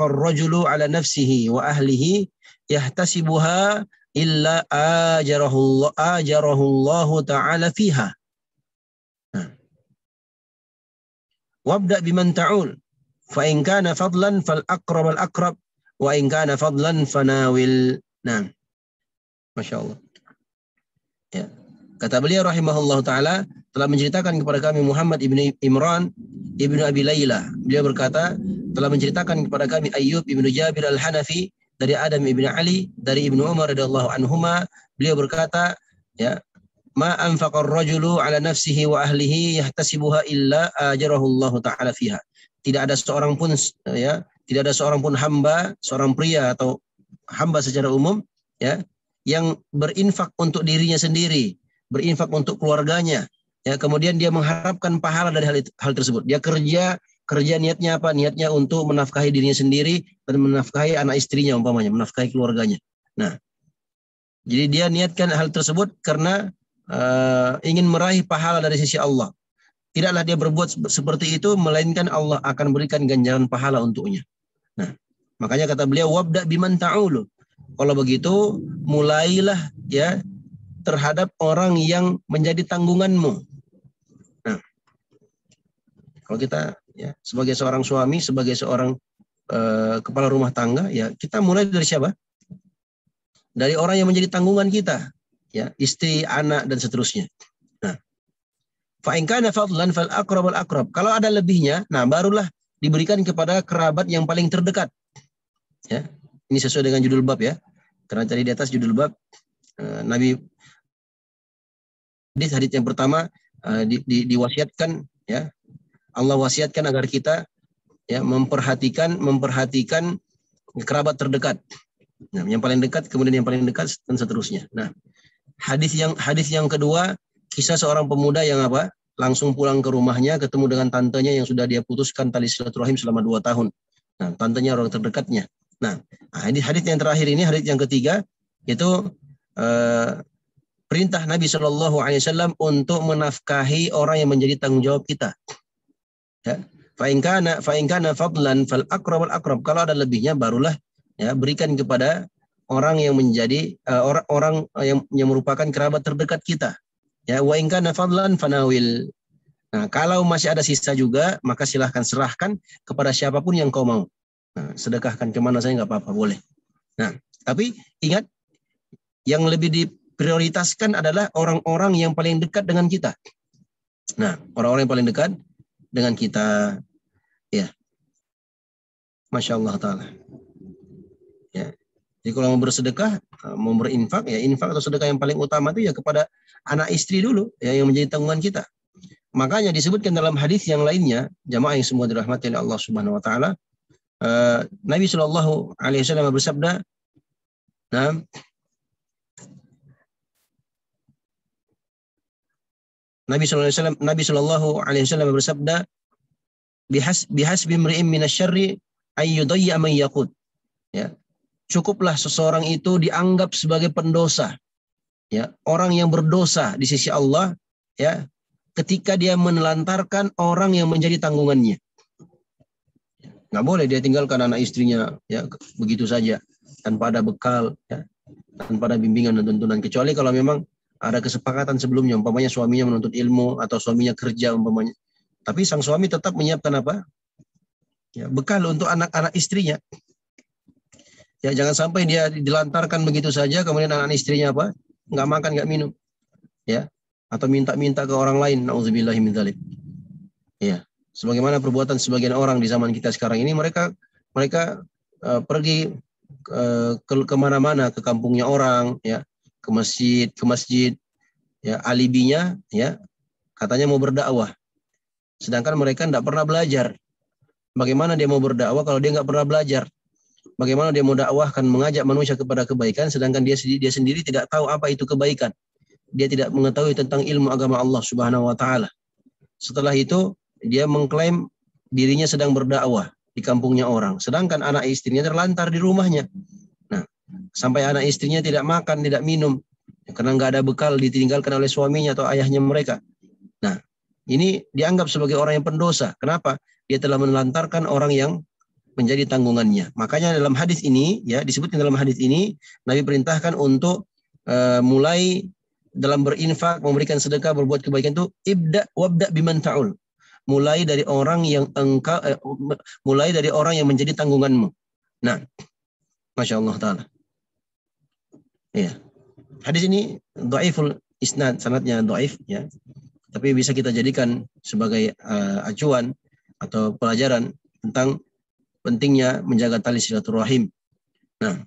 ar-rajulu ala nafsihi wa ahlihi yahtasibuha illa ajarahu Allah ta'ala fiha. Wabda biman ta'ul fa in kana fadlan fal aqrab al aqrab wa in kana fadlan fanawil. Nah, Masya Allah. Ya. Kata beliau rahimahullah ta'ala, telah menceritakan kepada kami Muhammad ibnu Imran ibnu Abi Layla. Beliau berkata, telah menceritakan kepada kami Ayyub ibnu Jabir al-Hanafi dari Adam ibn Ali, dari Ibnu Umar radhiyallahu anhuma, beliau berkata, ya, ma anfaqar rajulu ala nafsihi wa ahlihi yahtasibuha illa ajarahullahu taala fiha. Tidak ada seorang pun, ya, tidak ada seorang pun hamba, seorang pria atau hamba secara umum, ya, yang berinfak untuk dirinya sendiri, berinfak untuk keluarganya, ya, kemudian dia mengharapkan pahala dari hal tersebut. Dia kerja niatnya apa? Niatnya untuk menafkahi dirinya sendiri dan menafkahi anak istrinya umpamanya, menafkahi keluarganya. Nah, jadi dia niatkan hal tersebut karena ingin meraih pahala dari sisi Allah. Tidaklah dia berbuat seperti itu, melainkan Allah akan berikan ganjaran pahala untuknya. Nah, makanya kata beliau, wabda biman ta'ulu. Kalau begitu, mulailah, ya, terhadap orang yang menjadi tanggunganmu. Nah, kalau kita, ya, sebagai seorang suami, sebagai seorang kepala rumah tangga, ya, kita mulai dari siapa? Dari orang yang menjadi tanggungan kita, ya, istri, anak, dan seterusnya. Nah, fa in kana fadlan fal aqrab al aqrab. Kalau ada lebihnya, nah barulah diberikan kepada kerabat yang paling terdekat. Ya, ini sesuai dengan judul bab, ya. Karena tadi di atas judul bab Nabi hadis yang pertama diwasiatkan, ya, Allah wasiatkan agar kita, ya, memperhatikan kerabat terdekat. Nah, yang paling dekat, kemudian yang paling dekat, dan seterusnya. Nah, hadis yang kedua, kisah seorang pemuda yang apa? Langsung pulang ke rumahnya, ketemu dengan tantenya yang sudah dia putuskan tali silaturahim selama 2 tahun. Nah, tantenya orang terdekatnya. Nah, hadis yang terakhir ini, hadis yang ketiga, itu perintah Nabi Shallallahu Alaihi Wasallam untuk menafkahi orang yang menjadi tanggung jawab kita. Ya, fa in kana fadlan fal aqrab al aqrab. Kalau ada lebihnya, barulah, ya, berikan kepada orang yang menjadi orang yang merupakan kerabat terdekat kita. Ya, wa in kana fadlan fanawil. Nah, kalau masih ada sisa juga, maka silahkan serahkan kepada siapapun yang kau mau. Nah, sedekahkan kemana saya nggak apa-apa, boleh. Nah, tapi ingat, yang lebih diprioritaskan adalah orang-orang yang paling dekat dengan kita. Nah, orang-orang yang paling dekat dengan kita, ya, Masya Allah Ta'ala. Ya. Jadi kalau mau bersedekah, mau berinfak, ya, infak atau sedekah yang paling utama itu ya kepada anak istri dulu, ya, yang menjadi tanggungan kita. Makanya disebutkan dalam hadis yang lainnya, jamaah yang semua dirahmati oleh Allah Subhanahu Wa Ta'ala, Nabi Shallallahu Alaihi Wasallam bersabda, nah, Nabi Shallallahu Alaihi Wasallam bersabda, bihasbi imri'in minasyarri ayyudayya man yaqut. Ya, cukuplah seseorang itu dianggap sebagai pendosa, ya, orang yang berdosa di sisi Allah, ya, ketika dia menelantarkan orang yang menjadi tanggungannya. Nggak boleh dia tinggalkan anak istrinya, ya, begitu saja tanpa ada bekal, ya, tanpa ada bimbingan dan tuntunan, kecuali kalau memang ada kesepakatan sebelumnya, umpamanya suaminya menuntut ilmu atau suaminya kerja umpamanya. Tapi sang suami tetap menyiapkan apa? Ya, bekal untuk anak-anak istrinya. Ya, jangan sampai dia dilantarkan begitu saja, kemudian anak istrinya apa? Nggak makan, nggak minum, ya, atau minta-minta ke orang lain. Nauzubillahi min dzalik. Ya, sebagaimana perbuatan sebagian orang di zaman kita sekarang ini, mereka pergi kemana-mana, ke kampungnya orang, ya, ke masjid, ya, alibinya, ya, katanya mau berdakwah, sedangkan mereka tidak pernah belajar. Bagaimana dia mau berdakwah kalau dia nggak pernah belajar? Bagaimana dia mau dakwahkan, mengajak manusia kepada kebaikan, sedangkan dia sendiri tidak tahu apa itu kebaikan. Dia tidak mengetahui tentang ilmu agama Allah Subhanahu Wa Ta'ala. Setelah itu dia mengklaim dirinya sedang berdakwah di kampungnya orang, sedangkan anak istrinya terlantar di rumahnya. Nah, sampai anak istrinya tidak makan, tidak minum, karena nggak ada bekal, ditinggalkan oleh suaminya atau ayahnya mereka. Nah, ini dianggap sebagai orang yang pendosa. Kenapa? Dia telah menelantarkan orang yang menjadi tanggungannya. Makanya dalam hadis ini, ya, disebutkan dalam hadis ini, Nabi perintahkan untuk mulai dalam berinfak, memberikan sedekah, berbuat kebaikan itu wabda biman ta'ul. Mulai dari orang yang mulai dari orang yang menjadi tanggunganmu. Nah, Masya Allah Ta'ala. Ya. Hadis ini dhaiful isnad, sanadnya dhaif, ya. Tapi bisa kita jadikan sebagai acuan atau pelajaran tentang pentingnya menjaga tali silaturahim. Nah,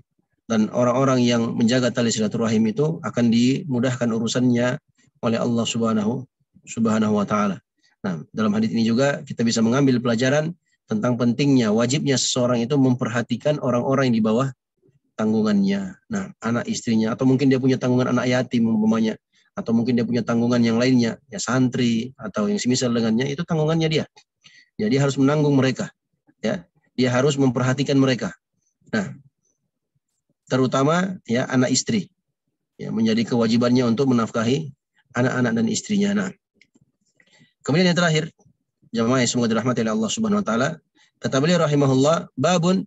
dan orang-orang yang menjaga tali silaturahim itu akan dimudahkan urusannya oleh Allah Subhanahu wa taala. Nah, dalam hadis ini juga kita bisa mengambil pelajaran tentang pentingnya, wajibnya seseorang itu memperhatikan orang-orang yang di bawah tanggungannya. Nah, anak istrinya, atau mungkin dia punya tanggungan anak yatim umpamanya, atau mungkin dia punya tanggungan yang lainnya, ya santri atau yang semisal dengannya, itu tanggungannya dia. Ya, dia harus menanggung mereka. Ya, dia harus memperhatikan mereka. Nah, terutama ya anak istri. Ya, menjadi kewajibannya untuk menafkahi anak-anak dan istrinya. Nah, kemudian yang terakhir, jamaah yang semoga dirahmati oleh Allah Subhanahu wa taala, kata beliau rahimahullah, babun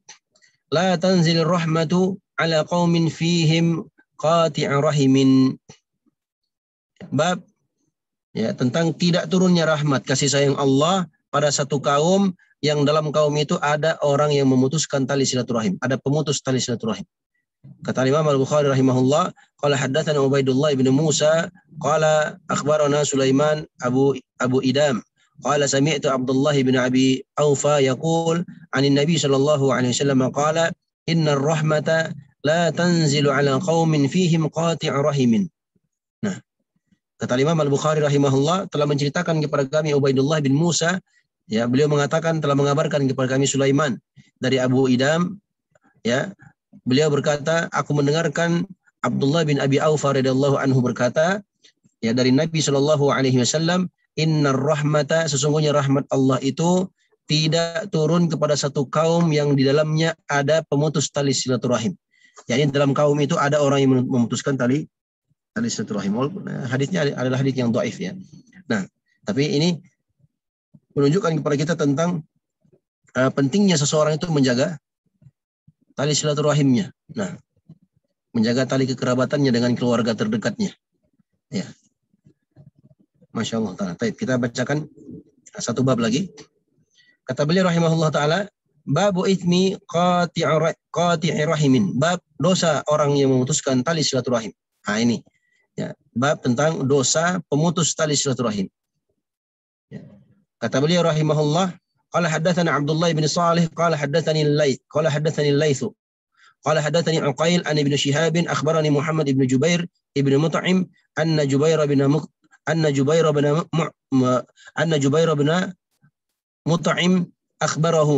la tanzilir rahmatu ala qaumin fihim qati'a rahimin. Bab ya tentang tidak turunnya rahmat kasih sayang Allah pada satu kaum yang dalam kaum itu ada orang yang memutuskan tali silaturahim, ada pemutus tali silaturahim. Kata Imam Al-Bukhari rahimahullah, qala haddatsana Ubaidullah bin Musa, qala akhbarana Sulaiman Abu Idam, qala sami'tu Abdullah bin Abi Aufa yaqul 'anil Nabi sallallahu alaihi wasallam qala innar rahmata la tanzilu 'ala qaumin fihim qati' rahimin. Nah, kata Imam Al-Bukhari rahimahullah telah menceritakan kepada kami Ubaidullah bin Musa, ya beliau mengatakan telah mengabarkan kepada kami Sulaiman dari Abu Idam, ya. Beliau berkata, aku mendengarkan Abdullah bin Abi Aufa radhiyallahu anhu berkata, ya dari Nabi sallallahu alaihi wasallam, innar rahmata, sesungguhnya rahmat Allah itu tidak turun kepada satu kaum yang di dalamnya ada pemutus tali silaturahim. Yani dalam kaum itu ada orang yang memutuskan tali silaturahim. Hadisnya adalah hadis yang dhaif ya. Nah, tapi ini menunjukkan kepada kita tentang pentingnya seseorang itu menjaga tali silaturahimnya. Nah, menjaga tali kekerabatannya dengan keluarga terdekatnya. Ya. Masya Allah ta'ala. Baik, kita bacakan satu bab lagi. Kata beliau rahimahullah ta'ala, babu ithmi qati'i rahimin. Bab dosa orang yang memutuskan tali silaturahim. Nah ini. Ya, bab tentang dosa pemutus tali silaturahim. Ya. Kata beliau rahimahullah, قال حدثنا عبد الله بن صالح قال حدثني الليث قال حدثني عقيل عن ابن شهاب أخبرني محمد بن جبير ابن مطعم أن جبير بن مطعم أخبره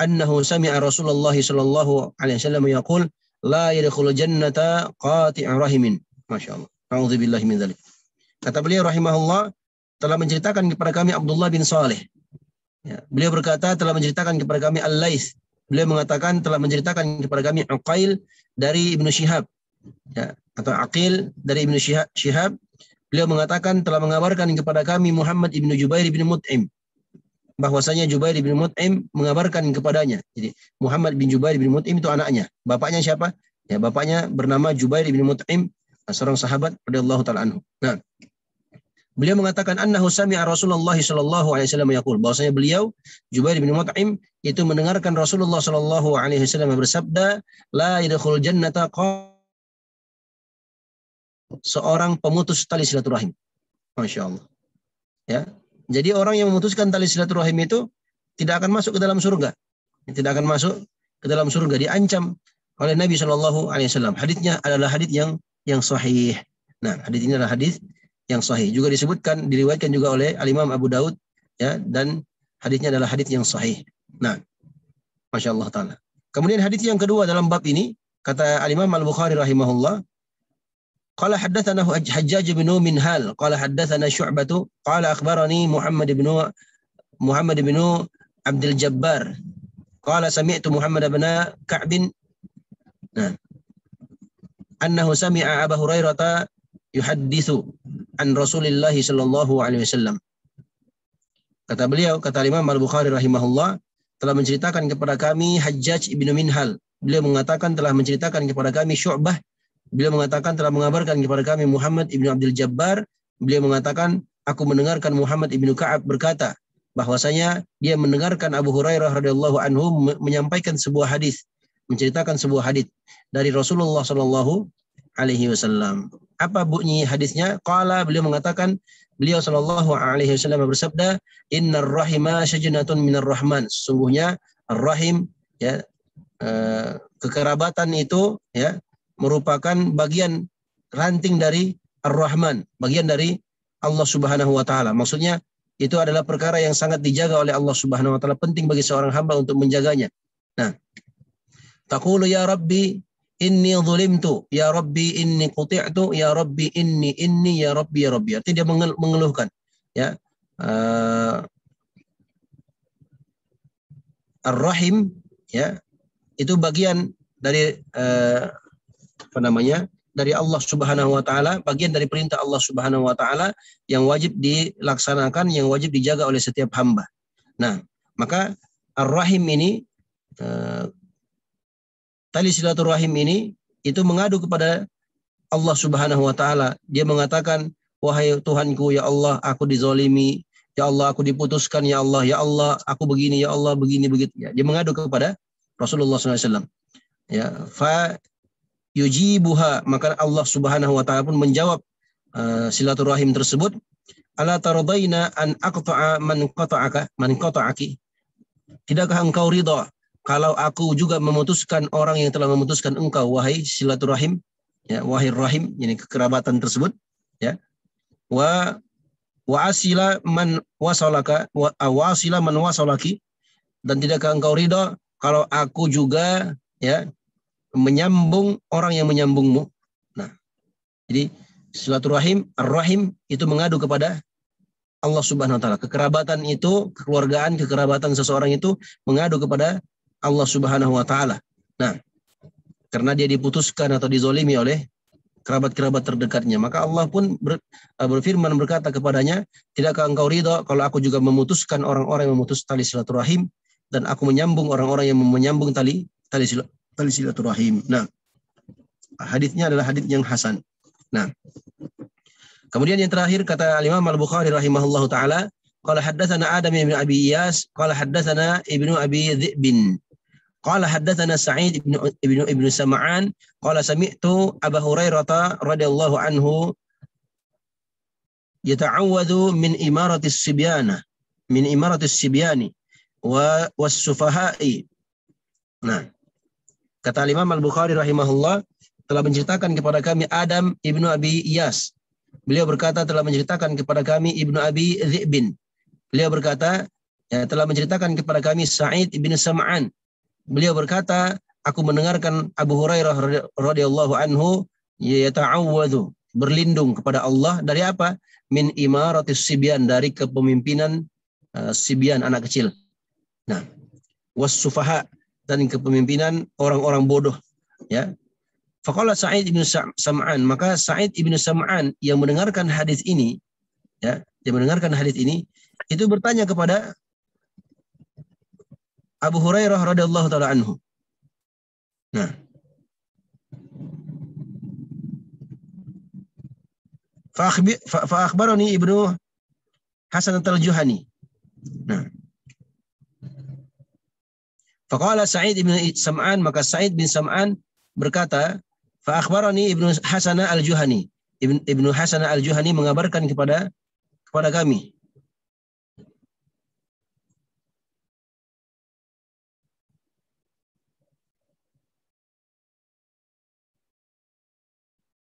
أنه سمع رسول الله صلى الله عليه وسلم يقول لا يدخل الجنة قاطع رحم. Masya Allah. A'udzubillah min dzalik. Kata beliau rahimahullah telah menceritakan kepada kami Abdullah bin Saleh. Ya, beliau berkata telah menceritakan kepada kami Al-Laits. Beliau mengatakan telah menceritakan kepada kami Uqail dari Ibnu Syihab. Ya, atau Aqil dari Ibnu Syihab. Beliau mengatakan telah mengabarkan kepada kami Muhammad ibnu Jubair ibn Mut'im. Bahwasanya Jubair ibn Mut'im mengabarkan kepadanya. Jadi Muhammad bin Jubair ibn Mut'im itu anaknya. Bapaknya siapa? Ya, bapaknya bernama Jubair ibn Mut'im, seorang sahabat radhiyallahu taala anhu. Nah, beliau mengatakan annahu sami'a Rasulullah sallallahu alaihi wasallam yaqul, bahwasanya beliau Jubair bin Mut'im itu mendengarkan Rasulullah sallallahu alaihi wasallam bersabda, la yadkhulul jannata seorang pemutus tali silaturahim. Masya Allah. Ya. Jadi orang yang memutuskan tali silaturahim itu tidak akan masuk ke dalam surga. Tidak akan masuk ke dalam surga, diancam oleh Nabi sallallahu alaihi wasallam. Hadisnya adalah hadis yang sahih. Nah, hadis ini adalah hadis yang sahih. Juga disebutkan, diriwayatkan juga oleh Al-Imam Abu Daud, ya, dan hadisnya adalah hadis yang sahih. Nah, Masya Allah ta'ala. Kemudian hadis yang kedua dalam bab ini, kata Al-Imam Al-Bukhari rahimahullah, qala haddatsana Hajjaj bin Minhal, qala haddatsana Syu'batu, qala akhbarani Muhammad bin Abdul Jabbar, qala sami'tu Muhammad bin Ka'b, nah, annahu sami'a Abu Hurairah yuhadditsu an Rasulillah sallallahu alaihi wasallam. Kata beliau, kata Imam Al-Bukhari rahimahullah, telah menceritakan kepada kami Hajjaj ibnu Minhal. Beliau mengatakan telah menceritakan kepada kami Syu'bah. Beliau mengatakan telah mengabarkan kepada kami Muhammad ibnu Abdul Jabbar. Beliau mengatakan aku mendengarkan Muhammad ibnu Ka'ab berkata bahwasanya dia mendengarkan Abu Hurairah radhiyallahu anhu menyampaikan sebuah hadis, menceritakan sebuah hadis dari Rasulullah sallallahu alaihi wasallam. Apa bunyi hadisnya? Qala, beliau mengatakan, beliau sallallahu alaihi wasallam bersabda, innar rahima syajnatun minar rahman. Sesungguhnya ar-rahim, ya, kekerabatan itu ya merupakan bagian ranting dari Ar-Rahman, bagian dari Allah Subhanahu wa taala. Maksudnya itu adalah perkara yang sangat dijaga oleh Allah Subhanahu wa taala, penting bagi seorang hamba untuk menjaganya. Nah, taqulu ya Rabbi inni zulimtu, ya Rabbi inni quti'tu, ya Rabbi inni ya Rabbi ya Rabbi. Artinya dia mengeluhkan ya. Ar-Rahim ya itu bagian dari dari Allah Subhanahu wa taala, bagian dari perintah Allah Subhanahu wa taala yang wajib dilaksanakan, yang wajib dijaga oleh setiap hamba. Nah, maka Ar-Rahim ini tali silaturahim ini itu mengadu kepada Allah Subhanahu wa taala. Dia mengatakan, wahai Tuhanku, ya Allah, aku dizalimi, ya Allah, aku diputuskan, ya Allah, aku begini, ya Allah, begini begitu. Ya, dia mengadu kepada Rasulullah SAW. Ya, fa yujibuha, maka Allah Subhanahu wa taala pun menjawab silaturahim tersebut. Ala taradaina an aqta'a man qata'aki. Tidakkah engkau ridha kalau aku juga memutuskan orang yang telah memutuskan engkau, wahai silaturahim, ya, wahai rahim, ini kekerabatan tersebut, ya. Wa asila man wasalaka, wa awasila man wasalaki, dan tidakkah engkau ridha kalau aku juga ya menyambung orang yang menyambungmu. Nah, jadi silaturahim, ar-rahim itu mengadu kepada Allah Subhanahu wa taala. Kekerabatan itu, kekeluargaan, kekerabatan seseorang itu mengadu kepada Allah Subhanahu wa taala. Nah, karena dia diputuskan atau dizolimi oleh kerabat-kerabat terdekatnya, maka Allah pun berfirman, berkata kepadanya, tidakkah engkau ridha kalau aku juga memutuskan orang-orang yang memutus tali silaturahim, dan aku menyambung orang-orang yang menyambung tali silaturahim. Nah, hadisnya adalah hadis yang hasan. Nah, kemudian yang terakhir kata Imam Al-Bukhari rahimahullahu taala, qala haddatsana Adam bin Abi Iyas, qala haddatsana Ibnu Abi Dhi'bin, qala haddatsana Sa'id ibnu Sam'an, qala sami'tu Abu Hurairah radhiyallahu anhu yata'awwadhu min imaratis sibyani was sufaha'i. Nah, kata Imam Al-Bukhari rahimahullah telah menceritakan kepada kami Adam ibnu Abi Iyas. Beliau berkata telah menceritakan kepada kami Ibnu Abi Dhi'bin. Beliau berkata ya, telah menceritakan kepada kami Sa'id ibn Sam'an. Beliau berkata, aku mendengarkan Abu Hurairah radhiyallahu anhu yata'awwadhu, berlindung kepada Allah dari apa? Min imaratis sibyan, dari kepemimpinan sibyan, anak kecil. Nah, was-sufaha, dan kepemimpinan orang-orang bodoh, ya. Faqala Sa'id ibn Sam'an, maka Sa'id ibn Sam'an yang mendengarkan hadis ini, ya, dia mendengarkan hadis ini, itu bertanya kepada Abu Hurairah radhiyallahu taala anhu. Nah, fa akhbarani Ibnu Hasan al-Juhani. Nah, faqala Sa'id ibn Sam'an, maka Sa'id bin Sam'an berkata, fa akhbarani Ibnu Hasan al-Juhani. Ibnu Hasan al-Juhani mengabarkan kepada kami.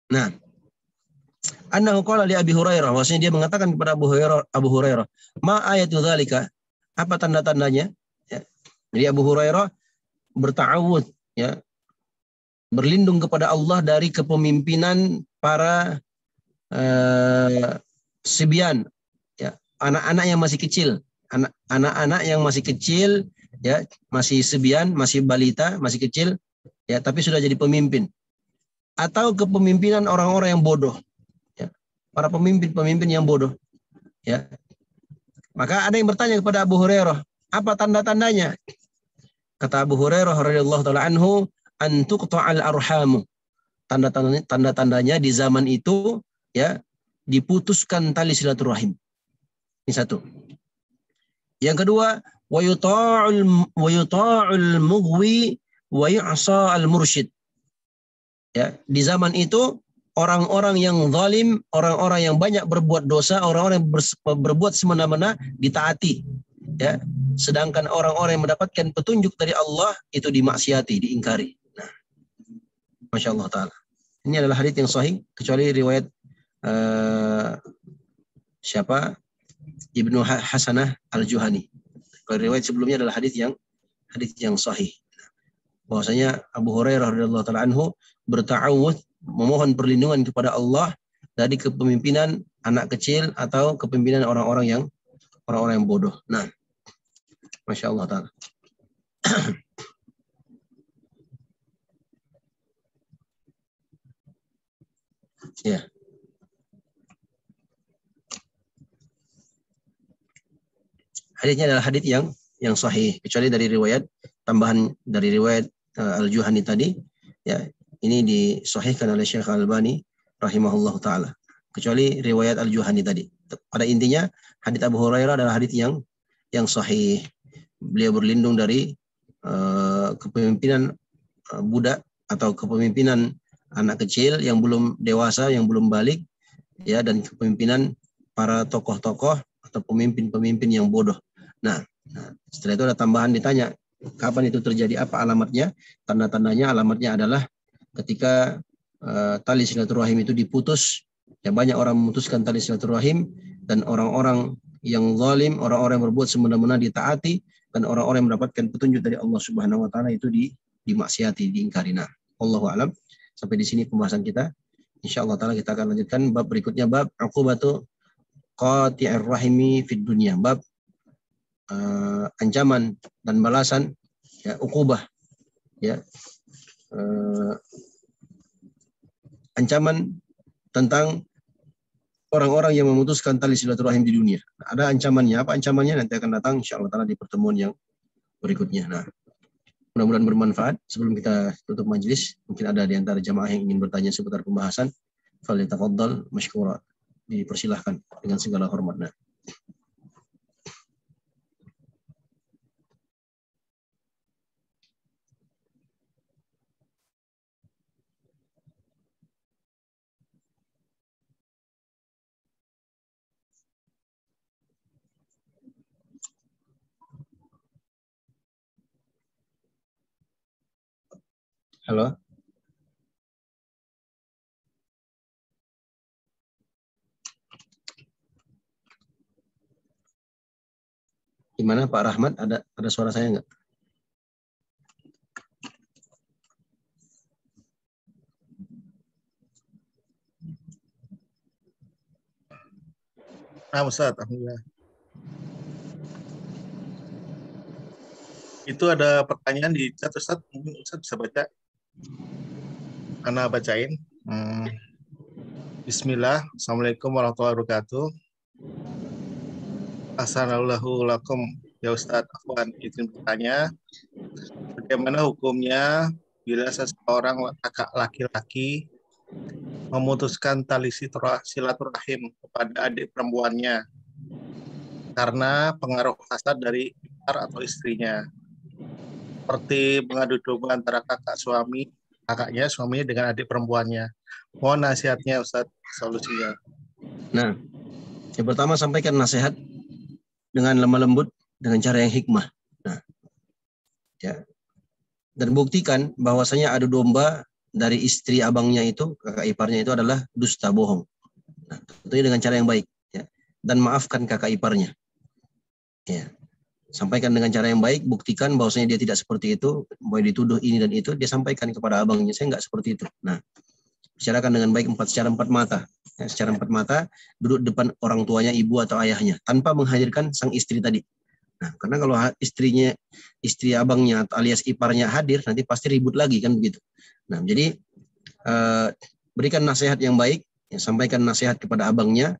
Nah, annahu qala li Abi Hurairah, maksudnya dia mengatakan kepada Abu Hurairah, ma ayatu dzalika, apa tanda-tandanya? Ya. Jadi Abu Hurairah berta'awud, ya, berlindung kepada Allah dari kepemimpinan para sibyan, ya, anak-anak yang masih kecil, anak-anak yang masih kecil, ya, masih sibyan, masih balita, masih kecil, ya, tapi sudah jadi pemimpin. Atau kepemimpinan orang-orang yang bodoh, ya, para pemimpin yang bodoh, ya. Maka ada yang bertanya kepada Abu Hurairah, apa tanda-tandanya? Kata Abu Hurairah radhiyallahu taala anhu, an tuqta'al arhamu. Tanda-tandanya di zaman itu, ya, diputuskan tali silaturahim. Ini satu. Yang kedua, wa yuta'ul mughwi wa yu'sa al-mursyid. Ya, di zaman itu orang-orang yang zalim, orang-orang yang banyak berbuat dosa, orang-orang yang berbuat semena-mena ditaati, ya. Sedangkan orang-orang yang mendapatkan petunjuk dari Allah itu dimaksiati, diingkari. Masya Allah Ta'ala. Ini adalah hadits yang sahih, kecuali riwayat siapa? Ibnu Hasanah Al-Juhani. Kalau riwayat sebelumnya adalah hadits yang sahih. Bahwasanya Abu Hurairah radhiyallahu ta'ala anhu berta'awudz, memohon perlindungan kepada Allah dari kepemimpinan anak kecil atau kepemimpinan orang-orang yang bodoh. Nah, Masya Allah Ta'ala. Ya. Haditsnya adalah hadits yang sahih, kecuali dari riwayat tambahan dari riwayat Al-Juhani tadi, ya, ini disahihkan oleh Syekh Al-Albani rahimahullah taala. Kecuali riwayat Al-Juhani tadi. Pada intinya hadits Abu Hurairah adalah hadits yang sahih. Beliau berlindung dari kepemimpinan budak atau kepemimpinan anak kecil yang belum dewasa, yang belum balik, ya, dan kepemimpinan para tokoh-tokoh atau pemimpin-pemimpin yang bodoh. Nah, setelah itu ada tambahan, ditanya kapan itu terjadi, apa alamatnya? Tanda-tandanya, alamatnya adalah ketika tali silaturahim itu diputus. Ya, banyak orang memutuskan tali silaturahim, dan orang-orang yang zalim, orang-orang yang berbuat semena-mena ditaati, dan orang-orang yang mendapatkan petunjuk dari Allah Subhanahu wa taala itu dimaksiati, diingkari. Nah, Allahu a'lam. Sampai di sini pembahasan kita. Insyaallah taala kita akan lanjutkan bab berikutnya, bab uqubatu qati'ir rahimi fid dunya, bab ancaman dan balasan, ya, uqubah, ya, ancaman tentang orang-orang yang memutuskan tali silaturahim di dunia. Ada ancamannya, apa ancamannya nanti akan datang insyaallah taala di pertemuan yang berikutnya. Nah, mudah-mudahan bermanfaat. Sebelum kita tutup majelis, mungkin ada di antara jamaah yang ingin bertanya seputar pembahasan, falyatafaddal mashkura, dipersilahkan dengan segala hormat. Nah. Halo. Gimana Pak Rahmat? Ada suara saya nggak? Nah, Ustaz, alhamdulillah. Itu ada pertanyaan di chat, Ustaz. Mungkin Ustaz bisa baca. Ana bacain. Bismillah. Assalamualaikum warahmatullahi wabarakatuh. Assalamualaikum lakum ya Ustaz. Afwan, izin bertanya. Bagaimana hukumnya bila seseorang kakak laki-laki memutuskan tali silaturahim kepada adik perempuannya karena pengaruh hasad dari ipar atau istrinya, seperti mengadu domba antara kakaknya suaminya dengan adik perempuannya. Mohon nasihatnya Ustaz, solusinya. Nah, yang pertama sampaikan nasihat dengan lemah lembut, dengan cara yang hikmah. Nah, ya, dan buktikan bahwasanya adu domba dari istri abangnya itu, kakak iparnya itu adalah dusta, bohong. Nah, tentunya dengan cara yang baik, ya. Dan maafkan kakak iparnya. Ya. Sampaikan dengan cara yang baik, buktikan bahwasanya dia tidak seperti itu, boleh dituduh ini dan itu, dia sampaikan kepada abangnya, saya enggak seperti itu. Nah, bicarakan dengan baik secara empat mata. Ya, secara empat mata, duduk depan orang tuanya, ibu atau ayahnya, tanpa menghadirkan sang istri tadi. Nah, karena kalau istri abangnya alias iparnya hadir, nanti pasti ribut lagi kan begitu. Nah, jadi berikan nasihat yang baik, ya, sampaikan nasihat kepada abangnya,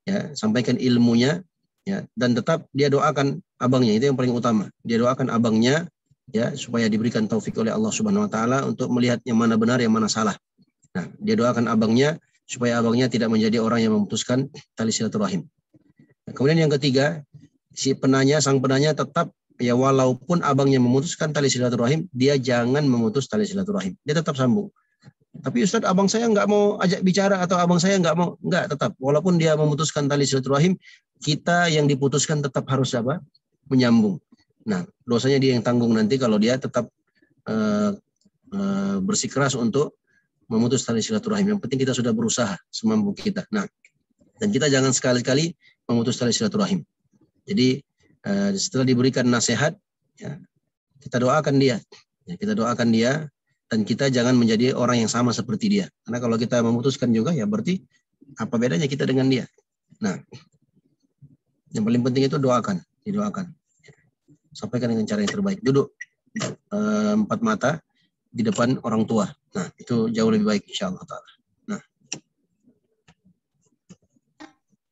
ya, sampaikan ilmunya, ya, dan tetap dia doakan abangnya, itu yang paling utama. Dia doakan abangnya, ya, supaya diberikan taufik oleh Allah Subhanahu wa taala untuk melihat yang mana benar, yang mana salah. Nah, dia doakan abangnya supaya abangnya tidak menjadi orang yang memutuskan tali silaturahim. Nah, kemudian yang ketiga, sang penanya tetap, ya, walaupun abangnya memutuskan tali silaturahim, dia jangan memutus tali silaturahim. Dia tetap sambung. Tapi Ustadz, abang saya nggak mau ajak bicara, atau abang saya nggak mau, tetap. Walaupun dia memutuskan tali silaturahim, kita yang diputuskan tetap harus apa? Menyambung. Nah, dosanya dia yang tanggung nanti kalau dia tetap bersikeras untuk memutus tali silaturahim. Yang penting kita sudah berusaha semampu kita. Nah, dan kita jangan sekali-kali memutus tali silaturahim. Jadi setelah diberikan nasihat, ya, kita doakan dia. Ya, kita doakan dia, dan kita jangan menjadi orang yang sama seperti dia. Karena kalau kita memutuskan juga, ya berarti apa bedanya kita dengan dia. Nah, yang paling penting itu doakan, didoakan. Sampaikan dengan cara yang terbaik. Duduk empat mata di depan orang tua. Nah, itu jauh lebih baik insyaallah ta'ala.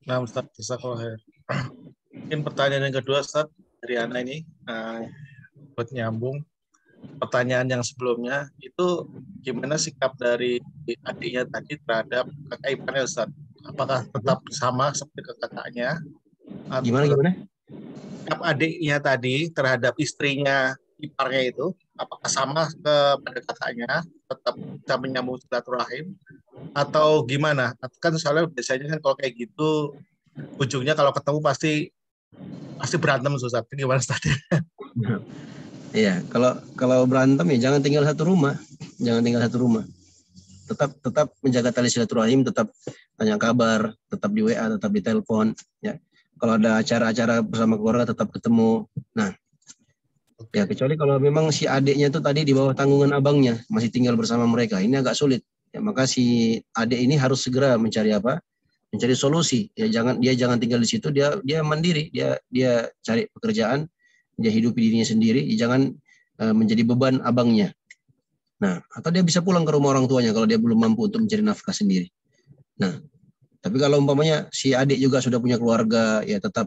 Nah, Ustaz, jazakallah khair. Mungkin pertanyaan yang kedua, Ustaz, dari Ana ini, buat nyambung pertanyaan yang sebelumnya, itu gimana sikap dari adiknya tadi terhadap kakak iparnya, Ustaz? Apakah tetap sama seperti ke kakaknya? Gimana? Sikap adiknya tadi terhadap istrinya iparnya itu, apakah sama kepada kakaknya, tetap bisa menyambung silaturahim, atau gimana? Kan soalnya biasanya kan kalau kayak gitu, ujungnya kalau ketemu pasti berantem, Ustaz. Gimana, Ustaz? Iya, kalau berantem ya jangan tinggal satu rumah. Tetap menjaga tali silaturahim, tetap tanya kabar, tetap di WA, tetap di telepon, ya. Kalau ada acara-acara bersama keluarga tetap ketemu. Nah, ya kecuali kalau memang si adiknya itu tadi di bawah tanggungan abangnya, masih tinggal bersama mereka, ini agak sulit. Ya, maka si adik ini harus segera mencari solusi. Ya, dia jangan tinggal di situ, dia mandiri, dia cari pekerjaan, dia hidupi dirinya sendiri, jangan menjadi beban abangnya. Nah, atau dia bisa pulang ke rumah orang tuanya kalau dia belum mampu untuk mencari nafkah sendiri. Nah, tapi kalau umpamanya si adik juga sudah punya keluarga, ya tetap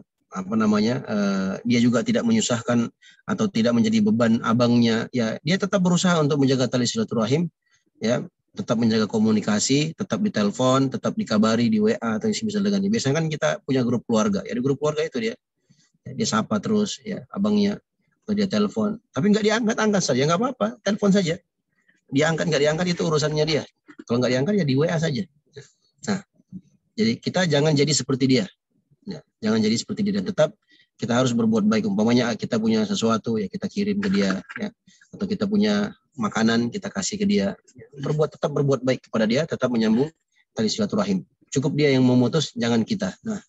dia juga tidak menyusahkan atau tidak menjadi beban abangnya, ya dia tetap berusaha untuk menjaga tali silaturahim, ya tetap menjaga komunikasi, tetap ditelepon, tetap dikabari di WA atau misal dengan ini. Biasanya kan kita punya grup keluarga, ya di grup keluarga itu dia sapa terus ya abangnya, atau dia telepon, tapi nggak diangkat saja, nggak apa-apa, telepon saja. Diangkat nggak diangkat itu urusannya dia. Kalau nggak diangkat ya di WA saja. Nah, jadi kita jangan jadi seperti dia. Ya, jangan jadi seperti dia, dan tetap kita harus berbuat baik. Umpamanya kita punya sesuatu, ya kita kirim ke dia, ya. Atau kita punya makanan, kita kasih ke dia. Tetap berbuat baik kepada dia, tetap menyambung tali silaturahim. Cukup dia yang memutus, jangan kita. Nah,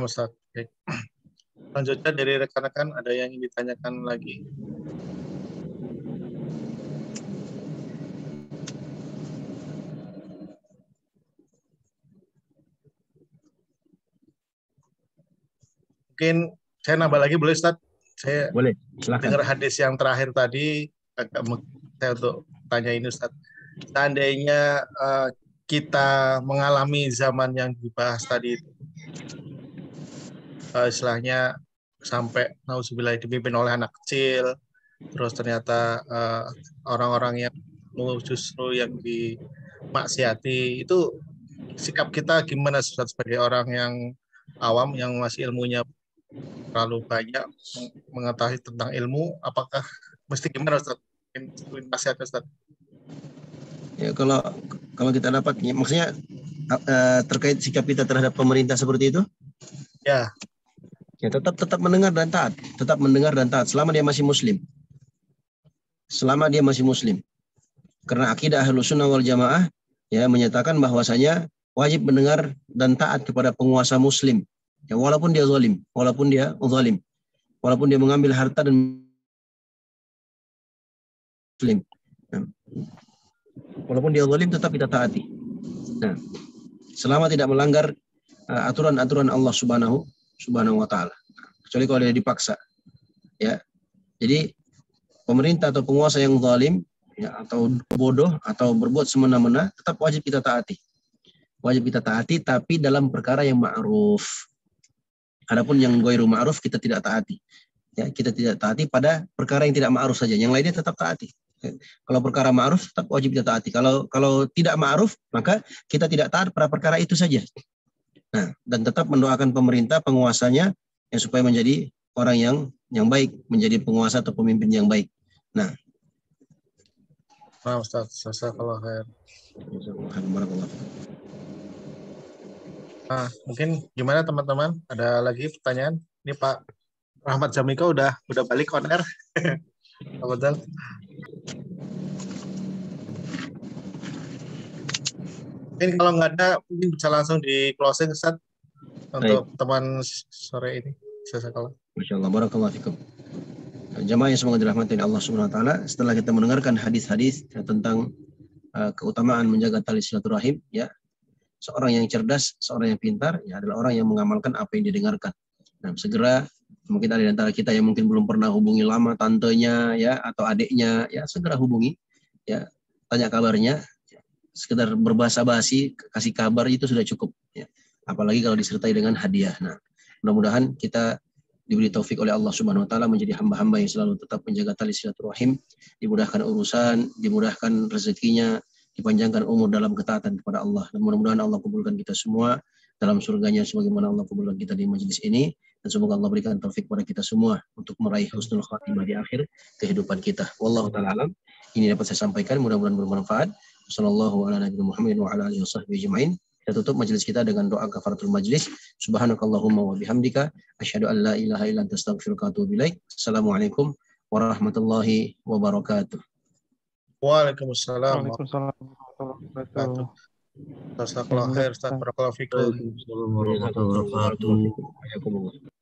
Ustaz. Oke. Selanjutnya dari rekan-rekan ada yang ingin ditanyakan lagi? Mungkin saya nambah lagi, boleh, Ustaz? Saya boleh, silakan. dengar hadis yang terakhir tadi, saya untuk tanya ini, Ustaz. Seandainya kita mengalami zaman yang dibahas tadi, istilahnya sampai nauzubillah dipimpin oleh anak kecil, terus ternyata orang-orang yang justru yang dimaksiati, itu sikap kita gimana, Ustaz, sebagai orang yang awam yang masih ilmunya terlalu banyak mengetahui tentang ilmu, apakah mesti gimana, Ustaz? Nasihatnya, Ustaz. Ya, kalau kita dapat, ya, maksudnya terkait sikap kita terhadap pemerintah seperti itu? Ya. Ya, tetap mendengar dan taat, selama dia masih muslim. Karena akidah Ahlussunnah wal Jamaah ya menyatakan bahwasanya wajib mendengar dan taat kepada penguasa muslim. Ya, walaupun dia zalim, walaupun dia mengambil harta dan muslim. Nah, walaupun dia zalim tetap kita taati. Nah, selama tidak melanggar aturan-aturan Allah Subhanahu wa taala. Kecuali kalau dia dipaksa. Ya. Jadi pemerintah atau penguasa yang zalim, ya, atau bodoh atau berbuat semena-mena tetap wajib kita taati. Tapi dalam perkara yang ma'ruf. Adapun yang ghairu ma'ruf kita tidak taati. Ya, kita tidak taati pada perkara yang tidak ma'ruf saja. Yang lainnya tetap taati. Ya. Kalau perkara ma'ruf tetap wajib kita taati. Kalau tidak ma'ruf maka kita tidak taat pada perkara itu saja. Nah, dan tetap mendoakan pemerintah, penguasanya, ya, supaya menjadi orang yang baik, menjadi penguasa atau pemimpin yang baik. Nah, Ustaz, jazakallah khair. Nah, mungkin gimana teman-teman? Ada lagi pertanyaan? Ini Pak Rahmat Jamika udah balik on air. Betul. Mungkin kalau nggak ada, mungkin bisa langsung di closing Ustaz untuk teman sore ini. Jazakallah. Masya Allah, barakallahu fikum. Jamaah yang semoga dirahmati oleh Allah Subhanahu Wa Taala. Setelah kita mendengarkan hadis-hadis tentang keutamaan menjaga tali silaturahim, ya, seorang yang cerdas, seorang yang pintar, ya adalah orang yang mengamalkan apa yang didengarkan. Nah, segera mungkin ada di antara kita yang mungkin belum pernah hubungi lama tantenya, ya, atau adiknya, ya segera hubungi, ya, tanya kabarnya, ya, sekedar berbahasa basi, kasih kabar itu sudah cukup, ya. Apalagi kalau disertai dengan hadiah. Nah, mudah-mudahan kita diberi taufik oleh Allah Subhanahu Wa Taala menjadi hamba-hamba yang selalu tetap menjaga tali silaturahim, dimudahkan urusan, dimudahkan rezekinya, dipanjangkan umur dalam ketaatan kepada Allah. Dan mudah-mudahan Allah kubulkan kita semua dalam surganya sebagaimana Allah kubulkan kita di majelis ini. Dan semoga Allah berikan taufik kepada kita semua untuk meraih husnul khatimah di akhir kehidupan kita. Wallahu ta'ala alam. Ini dapat saya sampaikan, mudah-mudahan bermanfaat. Wassallallahu ala nabiyina Muhammadin wa ala alihi wasahbihi ajma'in. Kita tutup majelis kita dengan doa kafaratul majlis. Subhanakallahumma wa bihamdika asyhadu an la ilaha illa anta astaghfiruka wa atubu ilaik. Assalamualaikum warahmatullahi wabarakatuh. Waalaikumsalam. Waalaikumsalam warahmatullahi wabarakatuh. Jazakallah khair Ustaz. Barakallahu fikum. Waalaikumsalam warahmatullahi wabarakatuh.